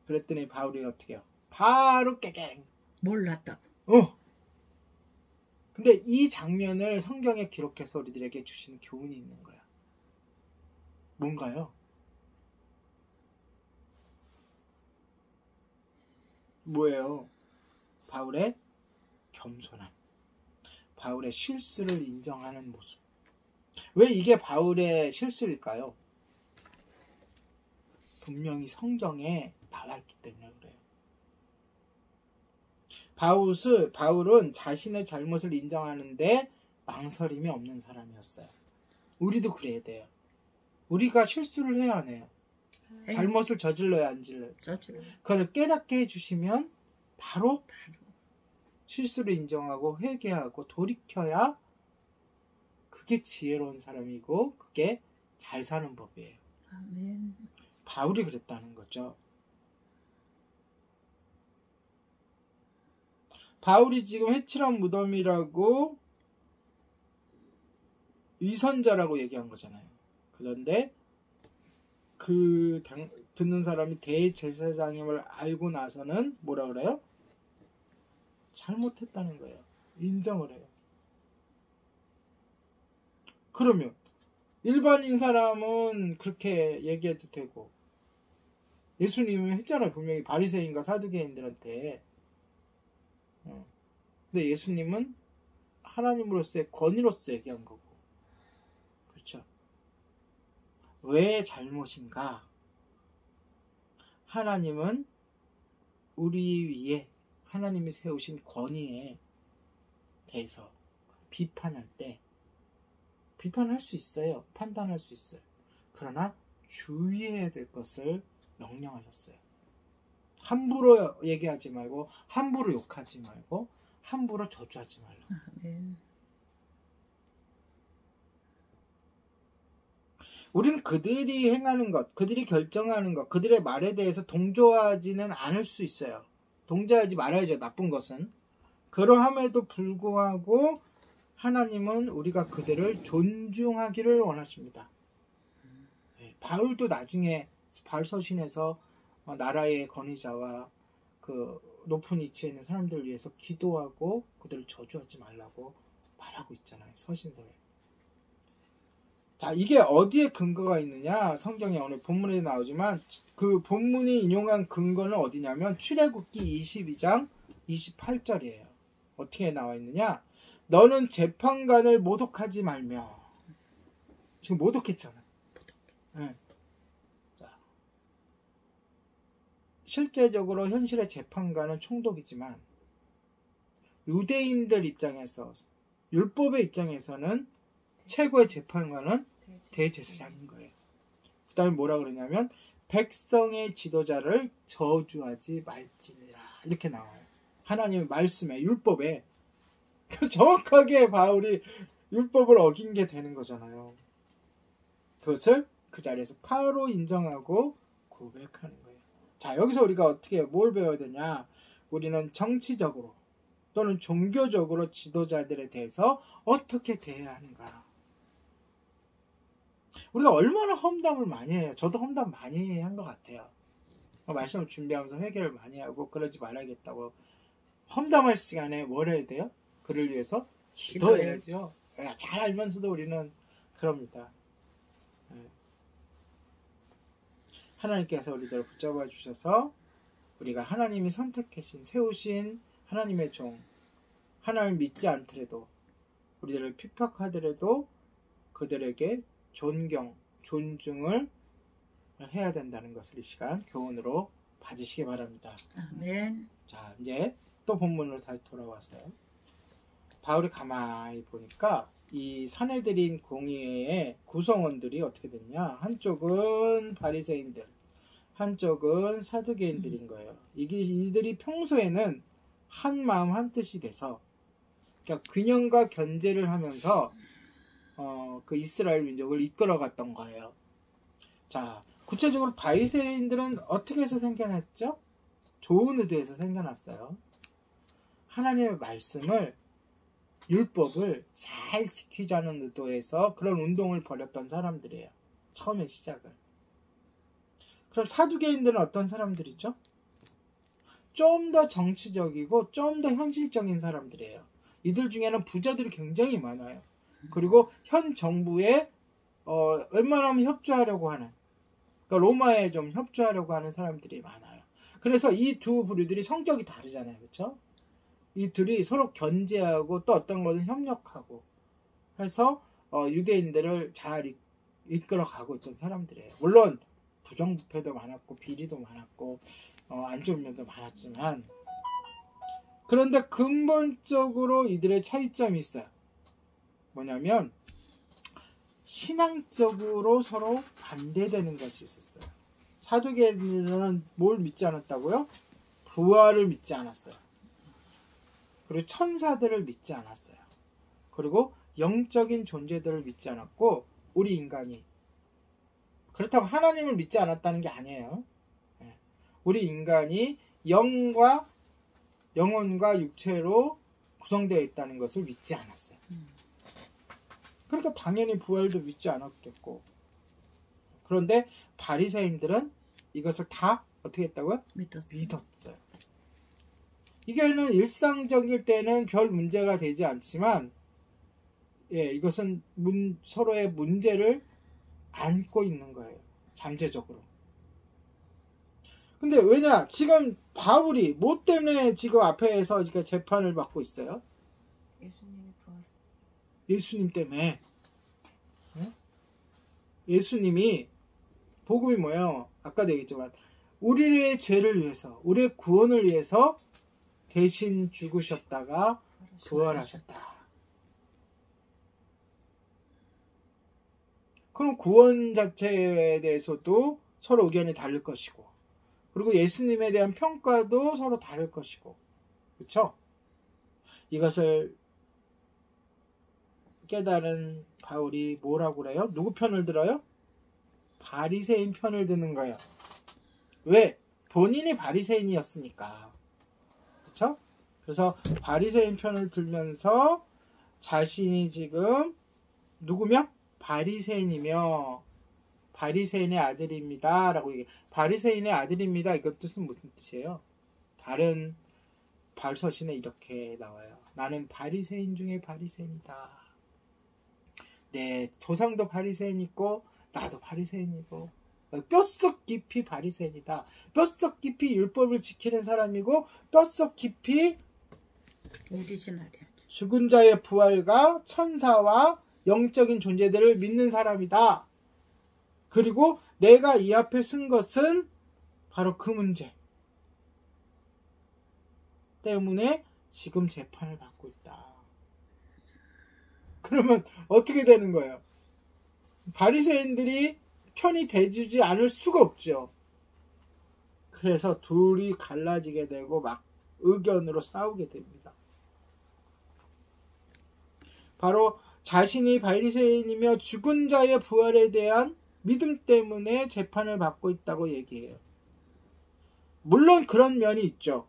그랬더니 바울이 어떻게 해요? 바로 깨갱 몰랐다고. 근데 이 장면을 성경에 기록해서 우리들에게 주시는 교훈이 있는 거야. 뭔가요? 뭐예요? 바울의 겸손함, 바울의 실수를 인정하는 모습. 왜 이게 바울의 실수일까요? 분명히 성경에 나와 있기 때문에 그래요. 바울은 자신의 잘못을 인정하는데 망설임이 없는 사람이었어요. 우리도 그래야 돼요. 우리가 실수를 해야 하네요. 잘못을 저질러야 안 질러요. 그걸 깨닫게 해주시면 바로 실수를 인정하고 회개하고 돌이켜야 그게 지혜로운 사람이고 그게 잘 사는 법이에요. 아멘. 바울이 그랬다는 거죠. 바울이 지금 회칠한 무덤이라고 위선자라고 얘기한 거잖아요. 그런데 듣는 사람이 대제사장임을 알고 나서는 뭐라 그래요? 잘못했다는 거예요. 인정을 해요. 그러면 일반인 사람은 그렇게 얘기해도 되고, 예수님은 했잖아요. 분명히 바리새인과 사두개인들한테. 근데 예수님은 하나님으로서의 권위로서 얘기한 거고. 그렇죠? 왜 잘못인가? 하나님은 우리 위에 하나님이 세우신 권위에 대해서 비판할 때 비판할 수 있어요. 판단할 수 있어요. 그러나 주의해야 될 것을 명령하셨어요. 함부로 얘기하지 말고, 함부로 욕하지 말고, 함부로 저주하지 말라. 아멘. 우리는 그들이 행하는 것, 그들이 결정하는 것, 그들의 말에 대해서 동조하지는 않을 수 있어요. 동조하지 말아야죠. 나쁜 것은. 그러함에도 불구하고 하나님은 우리가 그들을 존중하기를 원하십니다. 바울도 나중에 바울 서신에서 나라의 권위자와 그 높은 위치에 있는 사람들을 위해서 기도하고 그들을 저주하지 말라고 말하고 있잖아요. 서신서에. 자, 이게 어디에 근거가 있느냐? 성경에 오늘 본문에 나오지만 그 본문이 인용한 근거는 어디냐면 출애굽기 22장 28절이에요. 어떻게 나와 있느냐? 너는 재판관을 모독하지 말며. 지금 모독했잖아. 네. 자, 실제적으로 현실의 재판관은 총독이지만 유대인들 입장에서 율법의 입장에서는 최고의 재판관은 대제사장인 거예요. 그 다음에 뭐라 그러냐면 백성의 지도자를 저주하지 말지니라 이렇게 나와요. 하나님의 말씀에 율법에 정확하게 바울이 율법을 어긴 게 되는 거잖아요. 그것을 그 자리에서 바로 인정하고 고백하는 거예요. 자, 여기서 우리가 어떻게 뭘 배워야 되냐? 우리는 정치적으로 또는 종교적으로 지도자들에 대해서 어떻게 대해야 하는가? 우리가 얼마나 험담을 많이 해요. 저도 험담 많이 한 것 같아요. 말씀을 준비하면서 회개를 많이 하고 그러지 말아야겠다고. 험담할 시간에 뭘 해야 돼요? 그를 위해서 기도해야죠. 잘 알면서도 우리는 그럽니다. 하나님께서 우리들을 붙잡아 주셔서 우리가 하나님이 선택하신 세우신 하나님의 종, 하나님을 믿지 않더라도 우리들을 핍박하더라도 그들에게 존경, 존중을 해야 된다는 것을 이 시간 교훈으로 받으시기 바랍니다. 아멘. 자, 이제 또 본문으로 다시 돌아와서요. 바울이 가만히 보니까 이 사내들인 공의회의 구성원들이 어떻게 됐냐? 한쪽은 바리새인들, 한쪽은 사두개인들인 거예요. 이들이 평소에는 한 마음 한 뜻이 돼서 그러니까 균형과 견제를 하면서 그 이스라엘 민족을 이끌어갔던 거예요. 자, 구체적으로 바리새인들은 어떻게 해서 생겨났죠? 좋은 의도에서 생겨났어요. 하나님의 말씀을 율법을 잘 지키자는 의도에서 그런 운동을 벌였던 사람들이에요. 처음에 시작을. 그럼 사두개인들은 어떤 사람들이죠? 좀 더 정치적이고 좀 더 현실적인 사람들이에요. 이들 중에는 부자들이 굉장히 많아요. 그리고 현 정부에 웬만하면 협조하려고 하는, 그러니까 로마에 좀 협조하려고 하는 사람들이 많아요. 그래서 이 두 부류들이 성격이 다르잖아요. 그렇죠? 이 둘이 서로 견제하고 또 어떤 것은 협력하고 해서 유대인들을 잘 이끌어가고 있던 사람들이에요. 물론 부정부패도 많았고 비리도 많았고 안 좋은 면도 많았지만, 그런데 근본적으로 이들의 차이점이 있어요. 뭐냐면 신앙적으로 서로 반대되는 것이 있었어요. 사두개인들은 뭘 믿지 않았다고요? 부활을 믿지 않았어요. 그리고 천사들을 믿지 않았어요. 그리고 영적인 존재들을 믿지 않았고, 우리 인간이, 그렇다고 하나님을 믿지 않았다는 게 아니에요. 우리 인간이 영혼과 육체로 구성되어 있다는 것을 믿지 않았어요. 그러니까 당연히 부활도 믿지 않았겠고. 그런데 바리새인들은 이것을 다 어떻게 했다고요? 믿었어요. 이게는 일상적일 때는 별 문제가 되지 않지만, 이것은 서로의 문제를 안고 있는 거예요. 잠재적으로. 근데 왜냐? 지금 바울이 뭐 때문에 지금 앞에서 재판을 받고 있어요? 예수님의 부활. 예수님 때문에. 예수님이 복음이 뭐예요? 아까도 얘기했지만 우리의 죄를 위해서, 우리의 구원을 위해서 대신 죽으셨다가 부활하셨다. 그럼 구원 자체에 대해서도 서로 의견이 다를 것이고, 그리고 예수님에 대한 평가도 서로 다를 것이고, 그렇죠? 이것을 깨달은 바울이 뭐라고 그래요? 누구 편을 들어요? 바리새인 편을 드는 거예요. 왜? 본인이 바리새인이었으니까. 그렇죠? 그래서 바리새인 편을 들면서 자신이 지금 누구며? 바리새인이며 바리새인의 아들입니다 라고 얘기해요. 바리새인의 아들입니다. 이것 뜻은 무슨 뜻이에요? 다른 발서신에 이렇게 나와요. 나는 바리새인 중에 바리새인이다. 네, 조상도 바리새인이고 나도 바리새인이고 뼛속 깊이 바리새인이다. 뼛속 깊이 율법을 지키는 사람이고 뼛속 깊이 죽은 자의 부활과 천사와 영적인 존재들을 믿는 사람이다. 그리고 내가 이 앞에 쓴 것은 바로 그 문제 때문에 지금 재판을 받고 있다. 그러면 어떻게 되는 거예요? 바리새인들이 편이 돼주지 않을 수가 없죠. 그래서 둘이 갈라지게 되고 막 의견으로 싸우게 됩니다. 바로 자신이 바리새인이며 죽은 자의 부활에 대한 믿음 때문에 재판을 받고 있다고 얘기해요. 물론 그런 면이 있죠.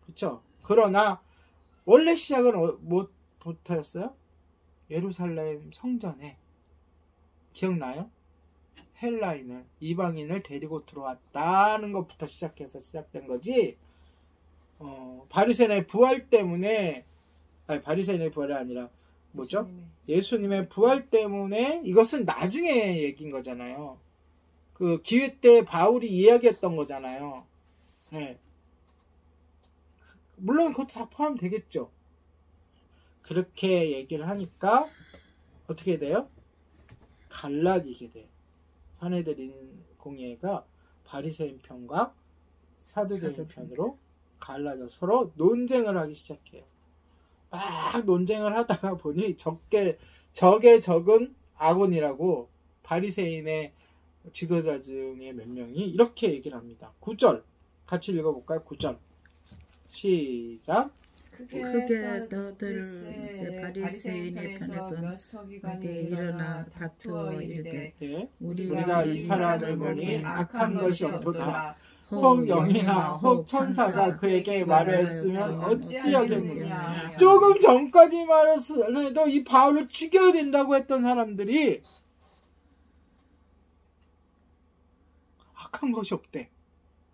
그렇죠? 그러나 원래 시작은 뭐부터였어요? 예루살렘 성전에 기억나요? 헬라인을 이방인을 데리고 들어왔다는 것부터 시작해서 시작된 거지. 바리새인의 부활 때문에 바리새인의 부활이 아니라 뭐죠? 예수님의 부활 때문에 이것은 나중에 얘기인 거잖아요. 그 기회 때 바울이 이야기했던 거잖아요. 네. 물론 그것도 다 포함되겠죠. 그렇게 얘기를 하니까 어떻게 돼요? 갈라지게 돼요. 사내들인 공예가 바리새인 편과 사두개인 편으로 갈라져 서로 논쟁을 하기 시작해요. 막 논쟁을 하다가 보니 적의 적은 아곤이라고 바리새인의 지도자 중에 몇 명이 이렇게 얘기를 합니다. 9절 같이 읽어볼까요? 9절 시작. 크게 너들 이제 바리새인의 편에서 내게 일어나 다투어 이르되 우리가 이 사람을 보니 악한 것이 없도다. 혹 영이나 혹 천사가 그에게 말했으면 어찌하겠느냐. 조금 전까지 말해도 이 바울을 죽여야 된다고 했던 사람들이 악한 것이 없대.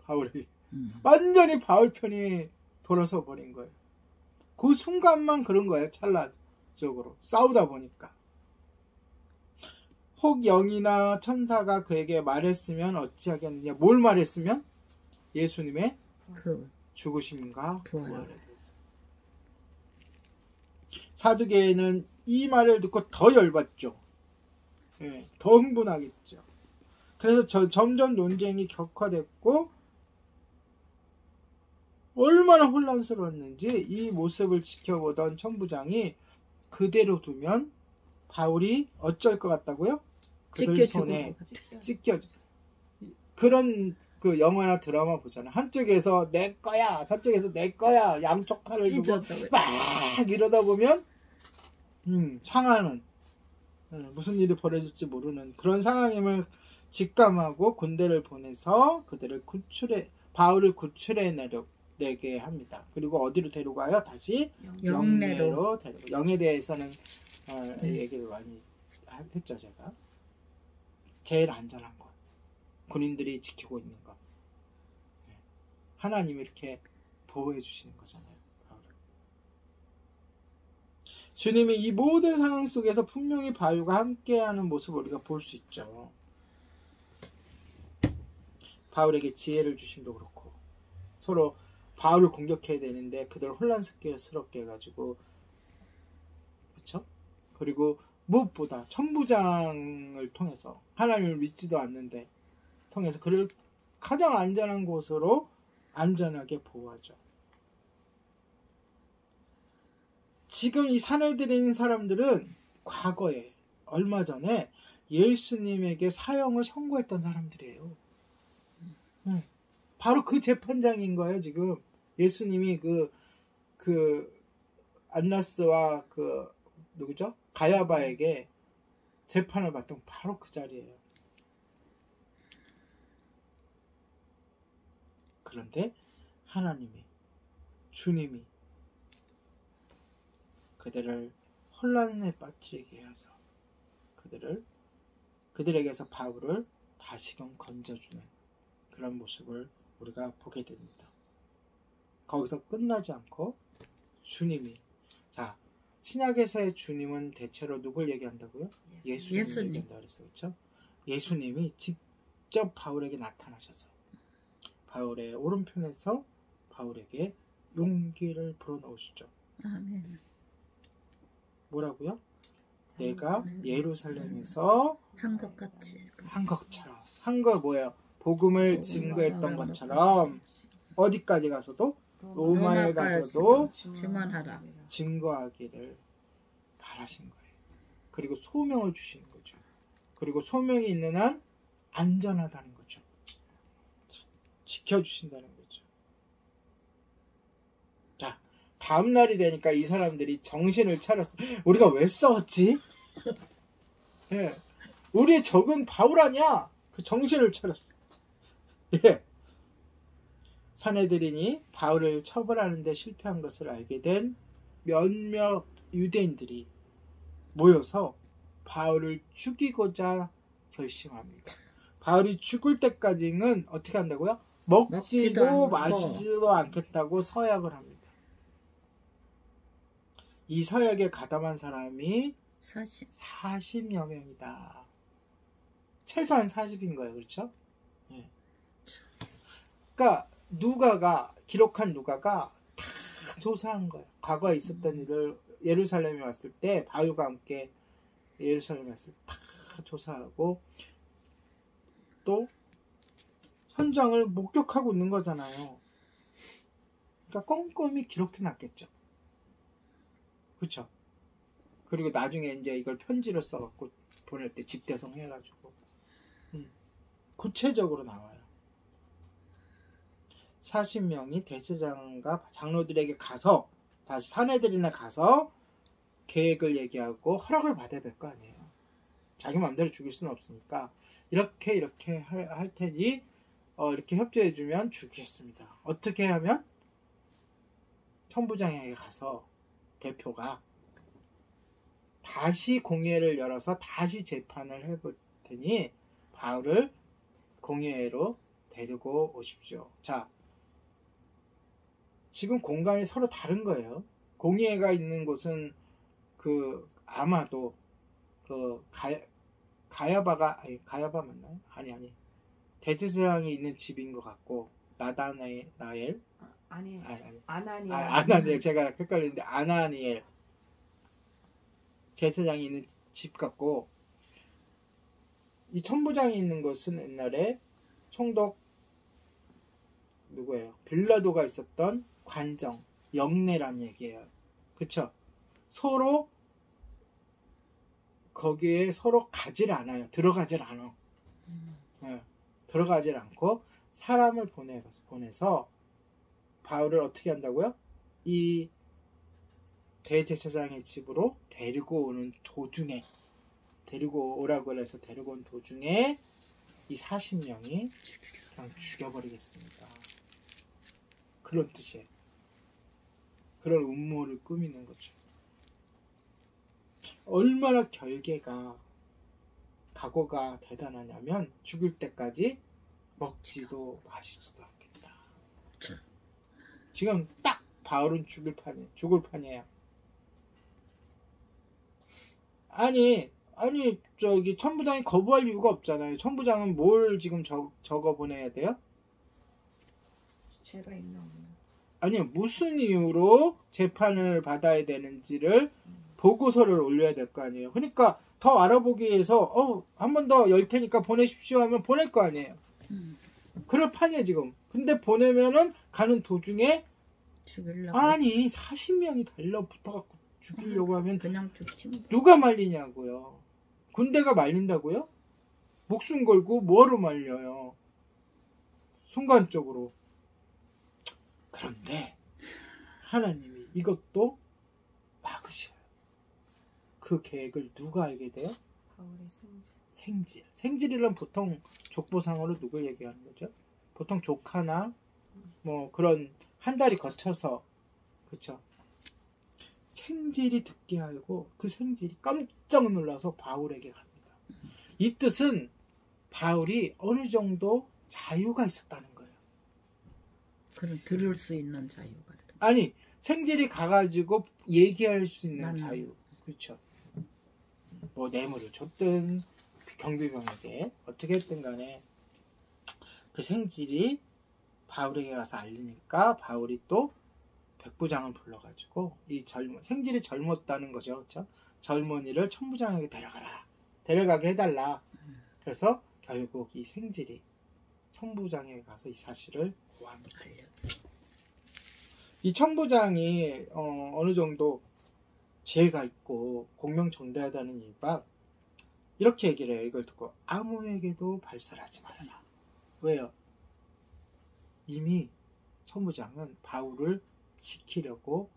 바울이 완전히 바울 편이 돌아서 버린 거예요. 그 순간만 그런 거예요. 찰나적으로 싸우다 보니까. 혹 영이나 천사가 그에게 말했으면 어찌하겠느냐. 뭘 말했으면? 예수님의 죽으심과 부활에 대해서. 사두개인은 이 말을 듣고 더 열받죠. 네, 더 흥분하겠죠. 그래서 점점 논쟁이 격화됐고 얼마나 혼란스러웠는지 이 모습을 지켜보던 천부장이 그대로 두면 바울이 어쩔 것 같다고요? 그들 손에 찢겨. 그런 그 영화나 드라마 보잖아요. 한쪽에서 내 거야, 저쪽에서 내 거야, 양쪽 팔을 두고 막 이러다 보면 상하는 무슨 일이 벌어질지 모르는 그런 상황임을 직감하고 군대를 보내서 그들을 바울을 구출해 내게 합니다. 그리고 어디로 데려가요? 다시 영내로 데려가. 영에 대해서는 얘기를 많이 했죠. 제가 제일 안전한 것, 군인들이 지키고 있는 것, 하나님이 이렇게 보호해 주시는 거잖아요. 주님이 이 모든 상황 속에서 분명히 바울과 함께하는 모습을 우리가 볼 수 있죠. 바울에게 지혜를 주심도 그렇고, 서로 바울을 공격해야 되는데 그들 혼란스럽게 해가지고, 그렇죠? 그리고 무엇보다 천부장을 통해서, 하나님을 믿지도 않는데 통해서 그를 가장 안전한 곳으로 안전하게 보호하죠. 지금 이 사내들인 사람들은 과거에 얼마 전에 예수님에게 사형을 선고했던 사람들이에요. 바로 그 재판장인 거예요. 지금 예수님이 안나스와 그 누구죠? 가야바에게 재판을 받던 바로 그 자리예요. 그런데 하나님이, 주님이 그들을 혼란에 빠뜨리게 해서 그들에게서 바울을 다시금 건져주는 그런 모습을 우리가 보게 됩니다. 거기서 끝나지 않고 주님이, 자, 신약에서의 주님은 대체로 누굴 얘기한다고요? 예수님 얘기한다 그랬어요. 그렇죠? 예수님이 직접 바울에게 나타나셔서 바울의 오른편에서 바울에게 용기를 불어넣으시죠. 아멘. 뭐라고요? 내가 예루살렘에서 한 것 같이 한 것처럼, 한 거 뭐예요? 복음을 증거했던 것처럼 어디까지 가서도, 로마에 가서도 증언하라. 증거하기를 바라신 거예요. 그리고 소명을 주시는 거죠. 그리고 소명이 있는 한 안전하다는 거죠. 지켜주신다는 거죠. 자, 다음 날이 되니까 이 사람들이 정신을 차렸어. 우리가 왜 싸웠지? 예, 우리의 적은 바울 아니야. 그 정신을 차렸어. 예. 사내들이니 바울을 처벌하는 데 실패한 것을 알게 된 몇몇 유대인들이 모여서 바울을 죽이고자 결심합니다. 바울이 죽을 때까지는 어떻게 한다고요? 먹지도 마시지도 않겠다고 서약을 합니다. 이 서약에 가담한 사람이 40여 명이다. 최소한 40인 거예요. 그렇죠? 예. 그러니까 기록한 누가가 다 조사한 거예요. 과거에 있었던 일을 예루살렘에 왔을 때, 바울과 함께 예루살렘에 왔을 때 다 조사하고 또 현장을 목격하고 있는 거잖아요. 그러니까 꼼꼼히 기록해 놨겠죠. 그렇죠? 그리고 나중에 이제 이걸 편지로 써갖고 보낼 때 집대성 해가지고 구체적으로 나와요. 40명이 대제사장과 장로들에게 가서, 다시 사내들이나 가서 계획을 얘기하고 허락을 받아야 될 거 아니에요. 자기 마음대로 죽일 수는 없으니까 이렇게 할 테니 이렇게 협조해주면 죽이겠습니다. 어떻게 하면? 천부장에게 가서 대표가 다시 공회를 열어서 다시 재판을 해볼 테니 바울을 공회로 데리고 오십시오. 자, 지금 공간이 서로 다른 거예요. 공회가 있는 곳은 아마도 가야바 맞나요? 아니 대제사장이 있는 집인 것 같고, 나다나엘 아나니엘, 제가 헷갈리는데 아나니엘 제사장이 있는 집 같고, 이 천부장이 있는 곳은 옛날에 총독 누구예요? 빌라도가 있었던 관정, 영내란 얘기예요. 그쵸? 서로 거기에 서로 가질 않아요. 들어가질 않아. 네, 들어가질 않고 사람을 보내서 바울을 어떻게 한다고요? 이 대제사장의 집으로 데리고 오는 도중에, 데리고 오라고 해서 데리고 온 도중에 이 40명이 그냥 죽여버리겠습니다. 그런 뜻이에요. 그런 음모를 꾸미는 거죠. 얼마나 각오가 대단하냐면, 죽을 때까지 먹지도 마시지도 않겠다. 지금 딱 바울은 죽을 판이에요. 아니 저기 천부장이 거부할 이유가 없잖아요. 천부장은 뭘 지금 적어 보내야 돼요? 죄가 있나 없나? 아니요, 무슨 이유로 재판을 받아야 되는지를 보고서를 올려야 될 거 아니에요. 그러니까 더 알아보기 위해서 한 번 더 열 테니까 보내십시오 하면 보낼 거 아니에요. 그럴 판이에요 지금. 근데 보내면은 가는 도중에 죽이려고. 아니 40명이 달라붙어갖고 죽이려고 하면 그냥 죽지 뭐. 누가 말리냐고요. 군대가 말린다고요? 목숨 걸고 뭐로 말려요. 순간적으로. 그런데 하나님이 이것도 끝이에요. 그 계획을 누가 알게 돼요? 바울의 생지. 생질. 생질이란 보통 족보상으로 누굴 얘기하는 거죠? 보통 조카나 뭐 그런 한 달이 거쳐서, 그쵸? 생질이 듣게 알고 그 생질이 깜짝 놀라서 바울에게 갑니다. 이 뜻은 바울이 어느 정도 자유가 있었다는 거예요. 그런 들을 수 있는 자유 같은. 아니, 생질이 가가지고 얘기할 수 있는 맞네. 자유. 그렇죠. 뭐 뇌물을 줬든 경비병에게 어떻게 했든 간에 그 생질이 바울에게 가서 알리니까 바울이 또 백부장을 불러가지고 이 생질이 젊었다는 거죠. 그렇죠? 젊은이를 천부장에게 데려가게 해달라. 그래서 결국 이 생질이 천부장에 가서 이 사실을 고합니다. 이 천부장이 어느 정도 죄가 있고 공명정대하다는 이유가 이렇게 얘기를 해요. 이걸 듣고 아무에게도 발설하지 말아라. 왜요? 이미 천부장은 바울을 지키려고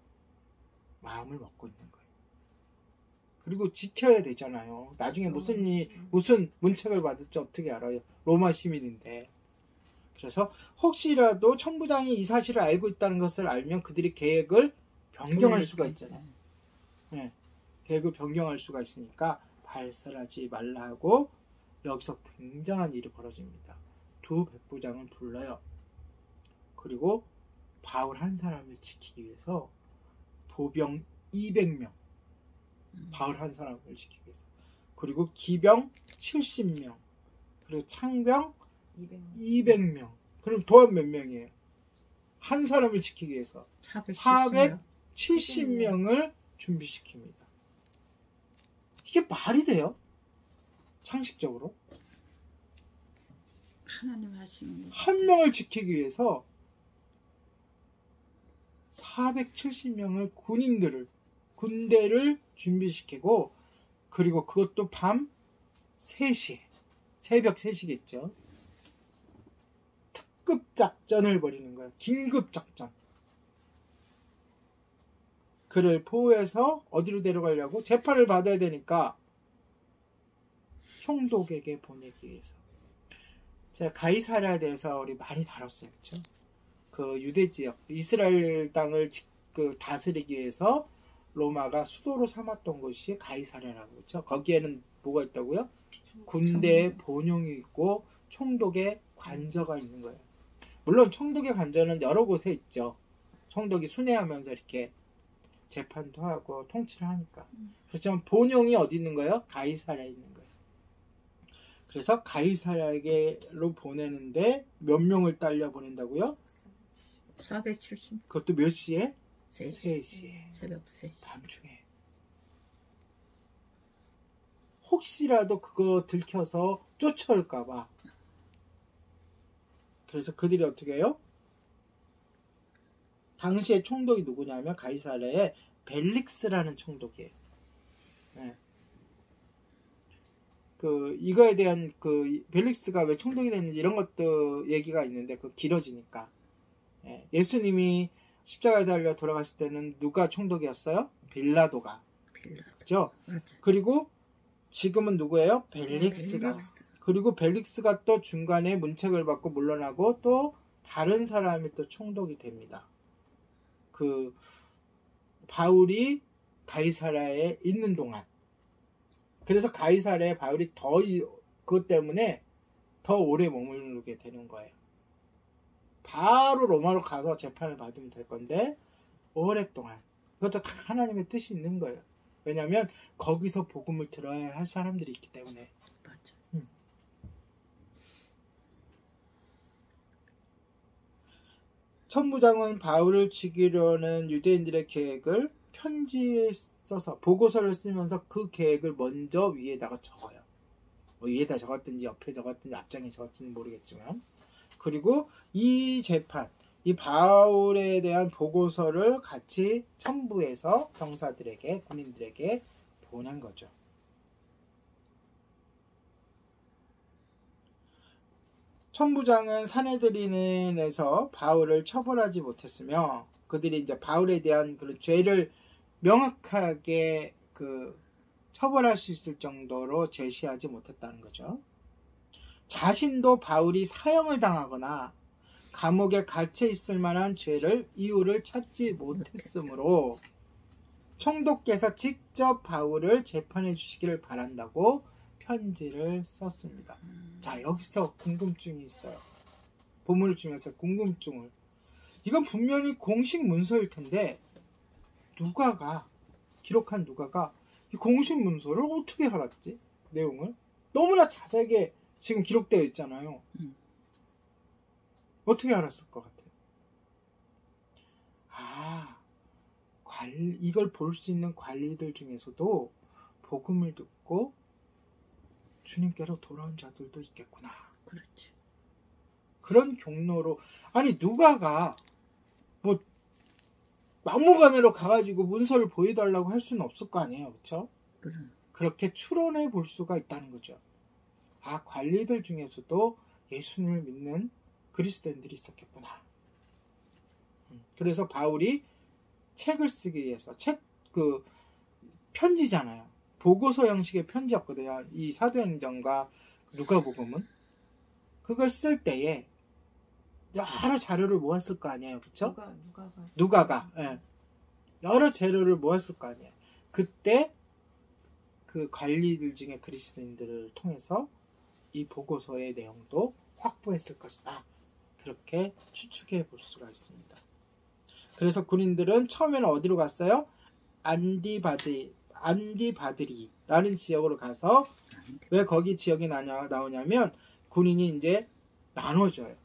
마음을 먹고 있는 거예요. 그리고 지켜야 되잖아요. 나중에 무슨 문책을 받을지 어떻게 알아요? 로마 시민인데. 그래서 혹시라도 천부장이 이 사실을 알고 있다는 것을 알면 그들이 계획을 변경할 수가 있잖아요. 네, 계획을 변경할 수가 있으니까 발설하지 말라 하고 여기서 굉장한 일이 벌어집니다. 두 백부장을 불러요. 그리고 바울 한 사람을 지키기 위해서 보병 200명, 바울 한 사람을 지키기 위해서, 그리고 기병 70명, 그리고 창병 200명. 그럼 도합 몇 명이에요? 한 사람을 지키기 위해서 470명을 준비시킵니다. 이게 말이 돼요? 상식적으로? 하나님 하시는 거. 한 명을 지키기 위해서 470명을 군대를 준비시키고, 그리고 그것도 밤 3시에, 새벽 3시겠죠. 특급 작전을 벌이는 거예요. 긴급 작전. 그를 포위해서 어디로 데려가려고? 재판을 받아야 되니까 총독에게 보내기 위해서. 제가 가이사랴에 대해서 우리 많이 다뤘어요. 그렇죠? 그 유대 지역, 이스라엘 땅을 다스리기 위해서 로마가 수도로 삼았던 곳이 가이사랴라고. 그렇죠? 거기에는 뭐가 있다고요? 군대의 본용이 있고 총독의 관저가 있는 거예요. 물론 총독의 관저는 여러 곳에 있죠. 총독이 순회하면서 이렇게 재판도 하고 통치를 하니까. 그렇지만 본용이 어디 있는 거예요? 가이사랴에 있는 거예요. 그래서 가이사랴로 보내는데 몇 명을 딸려 보낸다고요? 470. 그것도 몇 시에? 3시에. 새벽 3시. 밤중에. 혹시라도 그거 들켜서 쫓아올까봐. 그래서 그들이 어떻게 해요? 당시에 총독이 누구냐면 가이사랴에 벨릭스라는 총독이에요. 네. 이거에 대한 벨릭스가 왜 총독이 됐는지 이런 것도 얘기가 있는데 길어지니까. 예수님이 십자가에 달려 돌아가실 때는 누가 총독이었어요? 빌라도가. 그죠? 맞아. 그리고 지금은 누구예요? 벨릭스가. 그리고 벨릭스가 또 중간에 문책을 받고 물러나고 또 다른 사람이 또 총독이 됩니다. 바울이 가이사랴에 있는 동안. 그래서 가이사랴에 바울이 그것 때문에 더 오래 머무르게 되는 거예요. 바로 로마로 가서 재판을 받으면 될 건데 오랫동안. 그것도 다 하나님의 뜻이 있는 거예요. 왜냐하면 거기서 복음을 들어야 할 사람들이 있기 때문에. 맞아. 천부장은 바울을 죽이려는 유대인들의 계획을 편지에 써서 보고서를 쓰면서 그 계획을 먼저 위에다가 적어요. 뭐 위에다 적었든지 옆에 적었든지 앞장에 적었든지 모르겠지만. 그리고 이 재판, 이 바울에 대한 보고서를 같이 첨부해서 병사들에게, 군인들에게 보낸 거죠. 천부장은 사내들인에서 바울을 처벌하지 못했으며 그들이 이제 바울에 대한 그런 죄를 명확하게 처벌할 수 있을 정도로 제시하지 못했다는 거죠. 자신도 바울이 사형을 당하거나 감옥에 갇혀 있을 만한 이유를 찾지 못했으므로 총독께서 직접 바울을 재판해 주시기를 바란다고 편지를 썼습니다. 자, 여기서 궁금증이 있어요. 본문을 주면서 궁금증을. 이건 분명히 공식 문서일 텐데 기록한 누가가 이 공식 문서를 어떻게 알았지? 내용을 너무나 자세하게 지금 기록되어 있잖아요. 어떻게 알았을 것 같아요? 이걸 볼 수 있는 관리들 중에서도 복음을 듣고 주님께로 돌아온 자들도 있겠구나. 그렇지. 그런 경로로, 아니 누가가 뭐 막무가내로 가가지고 문서를 보여달라고 할 수는 없을 거 아니에요, 그렇죠? 그렇게 추론해 볼 수가 있다는 거죠. 관리들 중에서도 예수님을 믿는 그리스도인들이 있었겠구나. 그래서 바울이 책을 쓰기 위해서 편지잖아요. 보고서 형식의 편지였거든요. 이 사도행전과 누가복음은 그걸 쓸 때에 여러 자료를 모았을 거 아니에요, 그렇죠? 누가가 여러 자료를 모았을 거 아니에요. 그때 그 관리들 중에 그리스도인들을 통해서 이 보고서의 내용도 확보했을 것이다. 그렇게 추측해 볼 수가 있습니다. 그래서 군인들은 처음에는 어디로 갔어요? 안디바드리라는 지역으로 가서, 왜 거기 지역이 나오냐면 군인이 이제 나눠줘요.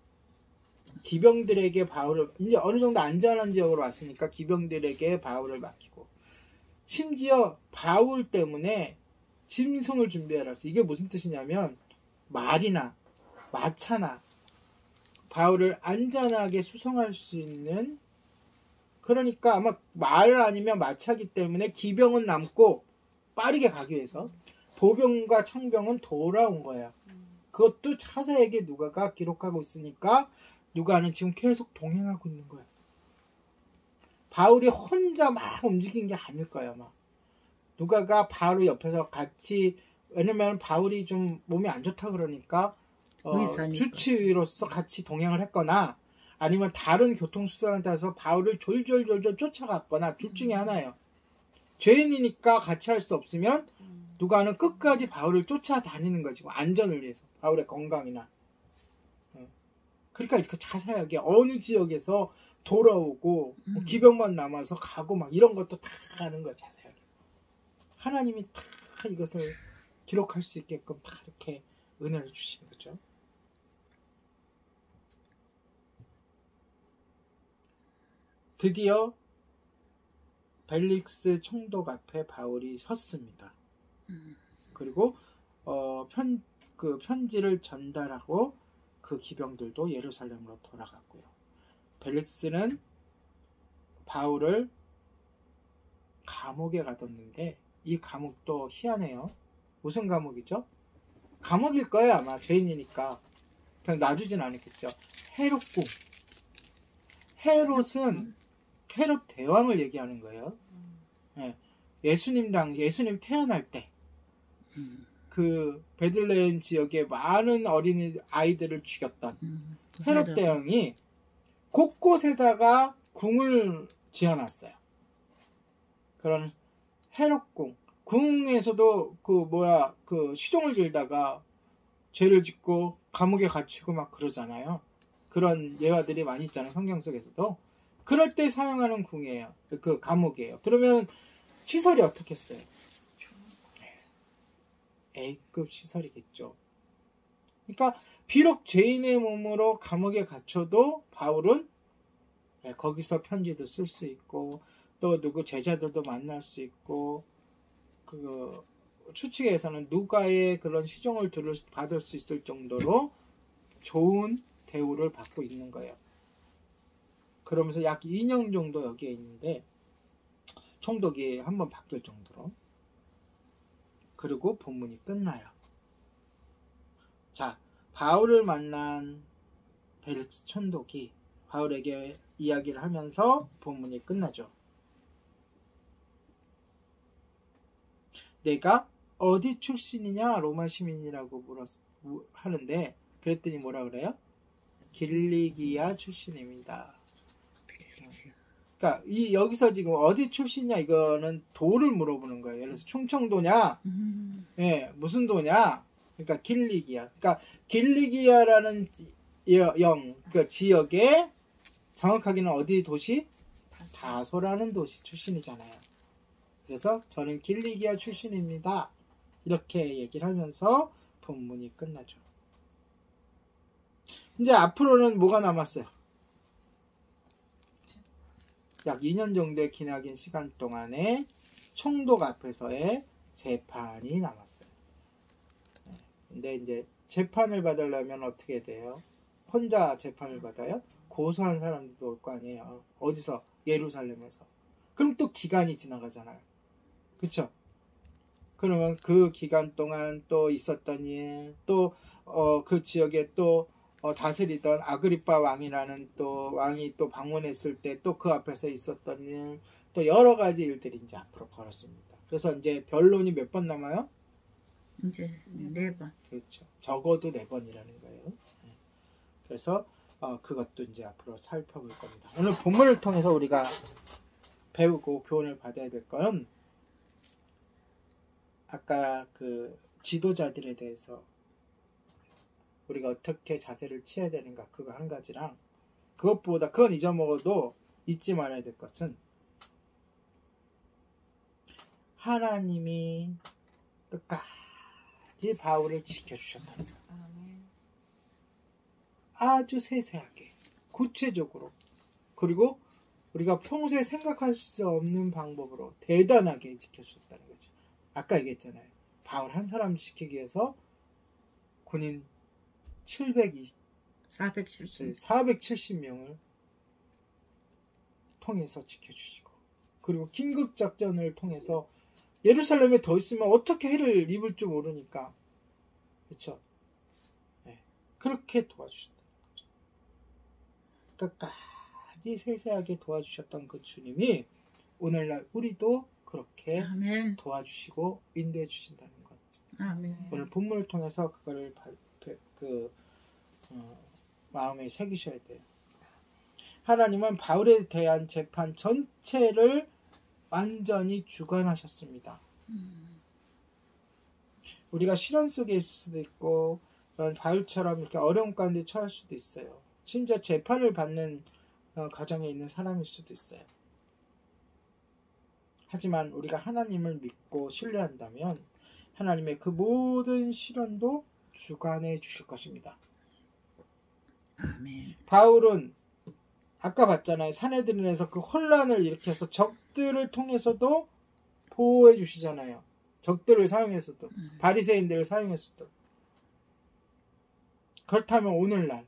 기병들에게 바울을, 이제 어느 정도 안전한 지역으로 왔으니까 기병들에게 바울을 맡기고, 심지어 바울 때문에 짐승을 준비하라 했어요. 이게 무슨 뜻이냐면 말이나 마차나 바울을 안전하게 수송할 수 있는, 그러니까 아마 말 아니면 마차기 때문에 기병은 남고 빠르게 가기 위해서 보병과 청병은 돌아온 거야. 그것도 자세하게 누가가 기록하고 있으니까 누가는 지금 계속 동행하고 있는 거야. 바울이 혼자 막 움직인 게 아닐 거야, 아마. 누가가 바울 옆에서 같이, 왜냐면 바울이 좀 몸이 안 좋다 그러니까 주치의로서 같이 동행을 했거나, 아니면 다른 교통수단을 타서 바울을 졸졸 쫓아갔거나, 둘 중에 하나예요. 죄인이니까 같이 할 수 없으면 누가는 끝까지 바울을 쫓아다니는 거지, 안전을 위해서, 바울의 건강이나. 그러니까 이렇게 자세하게 어느 지역에서 돌아오고 기병만 남아서 가고 막 이런 것도 다 하는 거야, 자세하게. 하나님이 다 이것을 기록할 수 있게끔 다 이렇게 은혜를 주시는 거죠. 드디어 벨릭스 총독 앞에 바울이 섰습니다. 그리고 편지를 전달하고 그 기병들도 예루살렘으로 돌아갔고요. 벨릭스는 바울을 감옥에 가뒀는데, 이 감옥도 희한해요. 무슨 감옥이죠? 감옥일 거예요, 아마. 죄인이니까 그냥 놔주진 않았겠죠. 헤롯궁. 헤롯은 헤롯 대왕을 얘기하는 거예요. 예수님 태어날 때 그 베들레헴 지역에 많은 어린이 아이들을 죽였던 헤롯 대왕이 곳곳에다가 궁을 지어놨어요. 그런 헤롯궁. 궁에서도 시종을 들다가 죄를 짓고 감옥에 갇히고 막 그러잖아요. 그런 예화들이 많이 있잖아요, 성경 속에서도. 그럴 때 사용하는 궁이에요. 그 감옥이에요. 그러면 시설이 어떻겠어요? A급 시설이겠죠. 그러니까 비록 죄인의 몸으로 감옥에 갇혀도 바울은 거기서 편지도 쓸 수 있고, 또 누구 제자들도 만날 수 있고, 추측에서는 누가의 그런 시종을 받을 수 있을 정도로 좋은 대우를 받고 있는 거예요. 그러면서 약 2년 정도 여기에 있는데, 총독이 한번 바뀔 정도로. 그리고 본문이 끝나요. 자, 바울을 만난 벨릭스 총독이 바울에게 이야기를 하면서 본문이 끝나죠. 내가 어디 출신이냐? 로마 시민이라고 하는데 그랬더니 뭐라 그래요? 길리기아 출신입니다. 그러니까 여기서 지금 어디 출신이냐 이거는 도를 물어보는 거예요. 예를 들어서 충청도냐? 예, 무슨 도냐? 그러니까 길리기아. 그러니까 길리기아라는 그 지역의 정확하게는 어디 도시? 다소라는 도시 출신이잖아요. 그래서 저는 길리기아 출신입니다. 이렇게 얘기를 하면서 본문이 끝나죠. 이제 앞으로는 뭐가 남았어요? 약 2년 정도의 기나긴 시간 동안에 총독 앞에서의 재판이 남았어요. 근데 이제 재판을 받으려면 어떻게 돼요? 혼자 재판을 받아요? 고소한 사람들도 올 거 아니에요. 어디서? 예루살렘에서. 그럼 또 기간이 지나가잖아요. 그쵸? 그러면 그 기간 동안 또 있었던 일, 또 그 지역에 또 다스리던 아그리파 왕이라는 또 왕이 또 방문했을 때 또 그 앞에서 있었던 일, 또 여러 가지 일들이 이제 앞으로 벌어집니다. 그래서 이제 변론이 몇 번 남아요? 이제 4번. 그렇죠. 적어도 4번이라는 거예요. 그래서 그것도 이제 앞으로 살펴볼 겁니다. 오늘 본문을 통해서 우리가 배우고 교훈을 받아야 될 건 아까 그 지도자들에 대해서 우리가 어떻게 자세를 취해야 되는가 그거 한 가지랑 그것보다 그건 잊어먹어도 잊지 말아야 될 것은 하나님이 끝까지 바울을 지켜주셨다는 것. 아주 세세하게 구체적으로 그리고 우리가 평소에 생각할 수 없는 방법으로 대단하게 지켜주셨다는 거죠. 아까 얘기했잖아요. 바울 한 사람 지키기 위해서 군인 470명을 통해서 지켜주시고 그리고 긴급작전을 통해서 예루살렘에 더 있으면 어떻게 해를 입을 줄 모르니까 그렇죠? 네. 그렇게 도와주셨다. 끝까지 세세하게 도와주셨던 그 주님이 오늘날 우리도 그렇게 아멘. 도와주시고 인도해 주신다는 것. 아멘. 오늘 본문을 통해서 그거를 마음에 새기셔야 돼요. 하나님은 바울에 대한 재판 전체를 완전히 주관하셨습니다. 우리가 시련 속에 있을 수도 있고 바울처럼 이렇게 어려움 가운데 처할 수도 있어요. 심지어 재판을 받는 가정에 있는 사람일 수도 있어요. 하지만 우리가 하나님을 믿고 신뢰한다면 하나님의 그 모든 시련도 주관해 주실 것입니다. 아멘. 바울은 아까 봤잖아요. 산헤드린에서 그 혼란을 일으켜서 적들을 통해서도 보호해 주시잖아요. 적들을 사용해서도 바리새인들을 사용해서도. 그렇다면 오늘날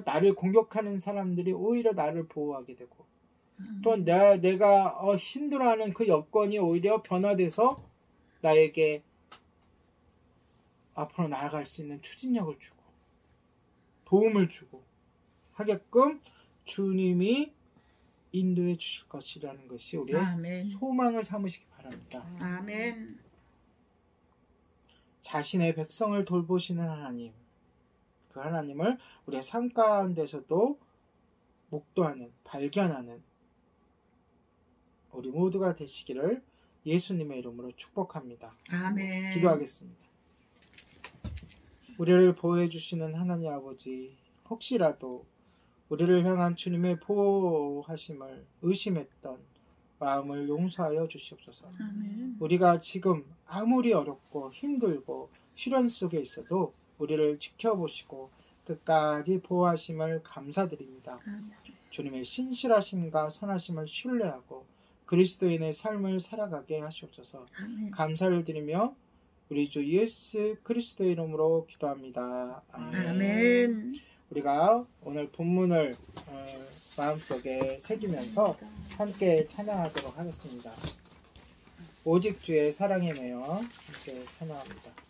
나를 공격하는 사람들이 오히려 나를 보호하게 되고 또 내가 힘들어하는 그 여건이 오히려 변화돼서 나에게 앞으로 나아갈 수 있는 추진력을 주고 도움을 주고 하게끔 주님이 인도해 주실 것이라는 것이 우리의 아멘. 소망을 삼으시기 바랍니다. 아멘. 자신의 백성을 돌보시는 하나님, 그 하나님을 우리의 삶 가운데서도 목도하는, 발견하는 우리 모두가 되시기를 예수님의 이름으로 축복합니다. 아멘. 기도하겠습니다. 우리를 보호해 주시는 하나님 아버지, 혹시라도 우리를 향한 주님의 보호하심을 의심했던 마음을 용서하여 주시옵소서. 아멘. 우리가 지금 아무리 어렵고 힘들고 시련 속에 있어도 우리를 지켜보시고 끝까지 보호하심을 감사드립니다. 아멘. 주님의 신실하심과 선하심을 신뢰하고 그리스도인의 삶을 살아가게 하시옵소서. 아멘. 감사를 드리며 우리 주 예수 그리스도의 이름으로 기도합니다. 아멘. 아멘. 우리가 오늘 본문을 마음속에 새기면서 함께 찬양하도록 하겠습니다. 오직 주의 사랑에 매여 함께 찬양합니다.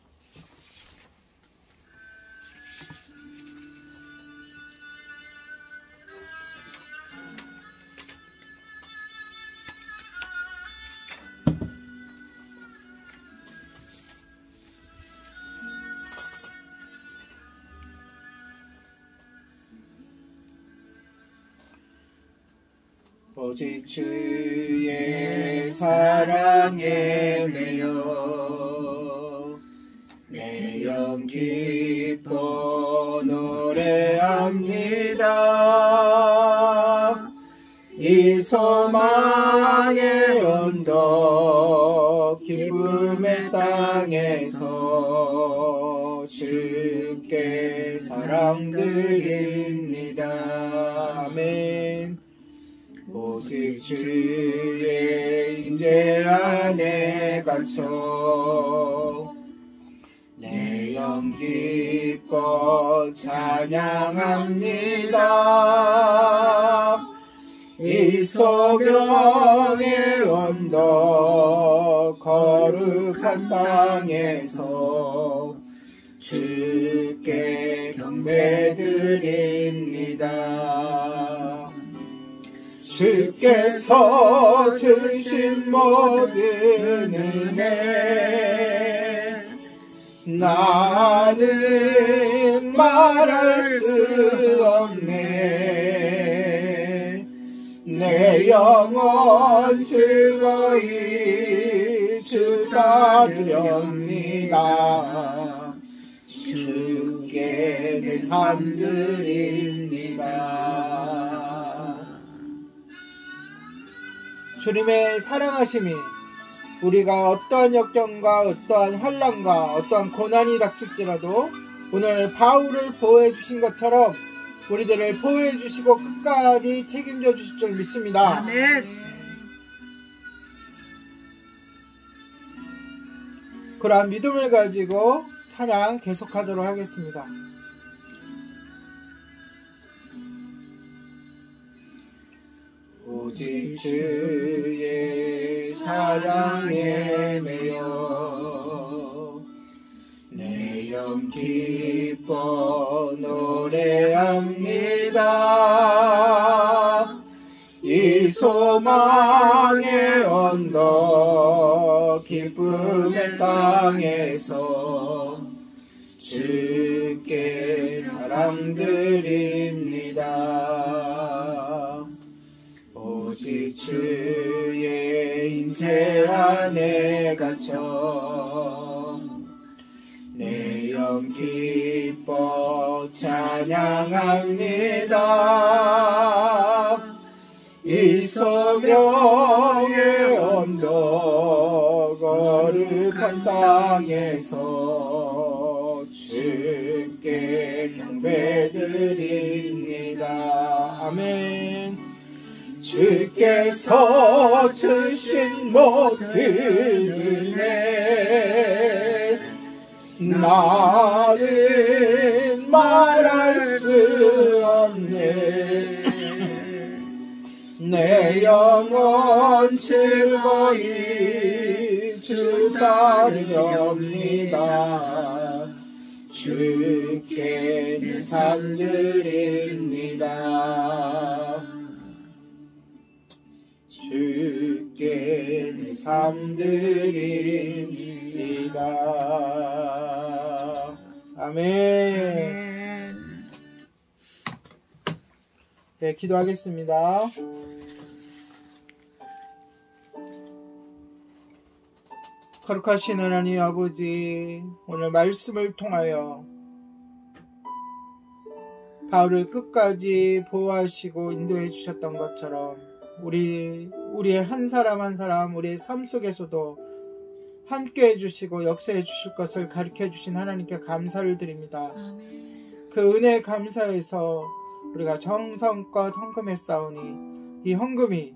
오직 주의 사랑에 매여 내 영 기뻐 노래합니다. 이 소망의 언덕 기쁨의 땅에서 주께 사랑 드립니다. 아멘. 오직 주의 임재 안에 갇혀 내 영 기뻐 찬양합니다. 이 소명의 언덕 거룩한 땅에서 주께 경배드립니다. 주께서 주신 모든 은혜 나는 말할 수 없네. 내 영혼 즐거이 주 따르렵니다. 주께 내 삶 드립니다. 주님의 사랑하심이 우리가 어떠한 역경과 어떠한 환난과 어떠한 고난이 닥칠지라도 오늘 바울을 보호해 주신 것처럼 우리들을 보호해 주시고 끝까지 책임져 주실 줄 믿습니다. 아멘. 그러한 믿음을 가지고 찬양 계속하도록 하겠습니다. 오직 주의 사랑에 매여 내 영 기뻐 노래합니다. 이 소망의 언덕 기쁨의 땅에서 주께 사랑 드립니다. 오직 주의 임재 안에 갇혀 내 영 기뻐 찬양합니다. 이 소명의 언덕 거룩한 땅에서 주께 경배드립니다. 아멘. 주께서 주신 모든 은혜 나는 말할 수 없네. 내 영혼 즐거이 주 따르렵니다. 주께 내 삶 드립니다. 주께 내 삶 드립니다. 아멘. 네, 기도하겠습니다. 거룩하신 하나님 아버지, 오늘 말씀을 통하여 바울을 끝까지 보호하시고 인도해 주셨던 것처럼 우리의 한 사람 한 사람 우리의 삶 속에서도 함께 해주시고 역사해 주실 것을 가르쳐 주신 하나님께 감사를 드립니다. 그 은혜에 감사해서 우리가 정성껏 헌금했사오니 이 헌금이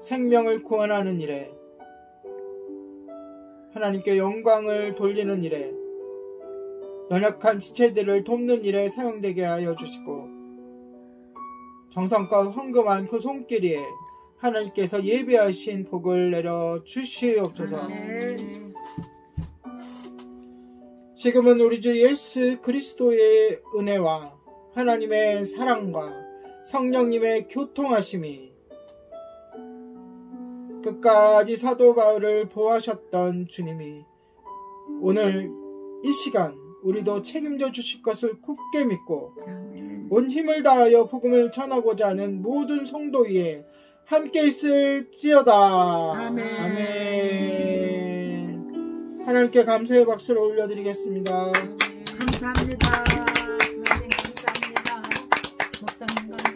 생명을 구원하는 일에 하나님께 영광을 돌리는 일에 연약한 지체들을 돕는 일에 사용되게 하여 주시고 정성껏 헌금한 그 손길에 하나님께서 예배하신 복을 내려 주시옵소서. 지금은 우리 주 예수 그리스도의 은혜와 하나님의 사랑과 성령님의 교통하심이 끝까지 사도 바울을 보호하셨던 주님이 오늘 이 시간 우리도 책임져 주실 것을 굳게 믿고 아멘. 온 힘을 다하여 복음을 전하고자 하는 모든 성도 위에 함께 있을지어다. 아멘. 아멘. 하나님께 감사의 박수를 올려드리겠습니다. 감사합니다. 하나님 감사합니다. 목사님 감사합니다.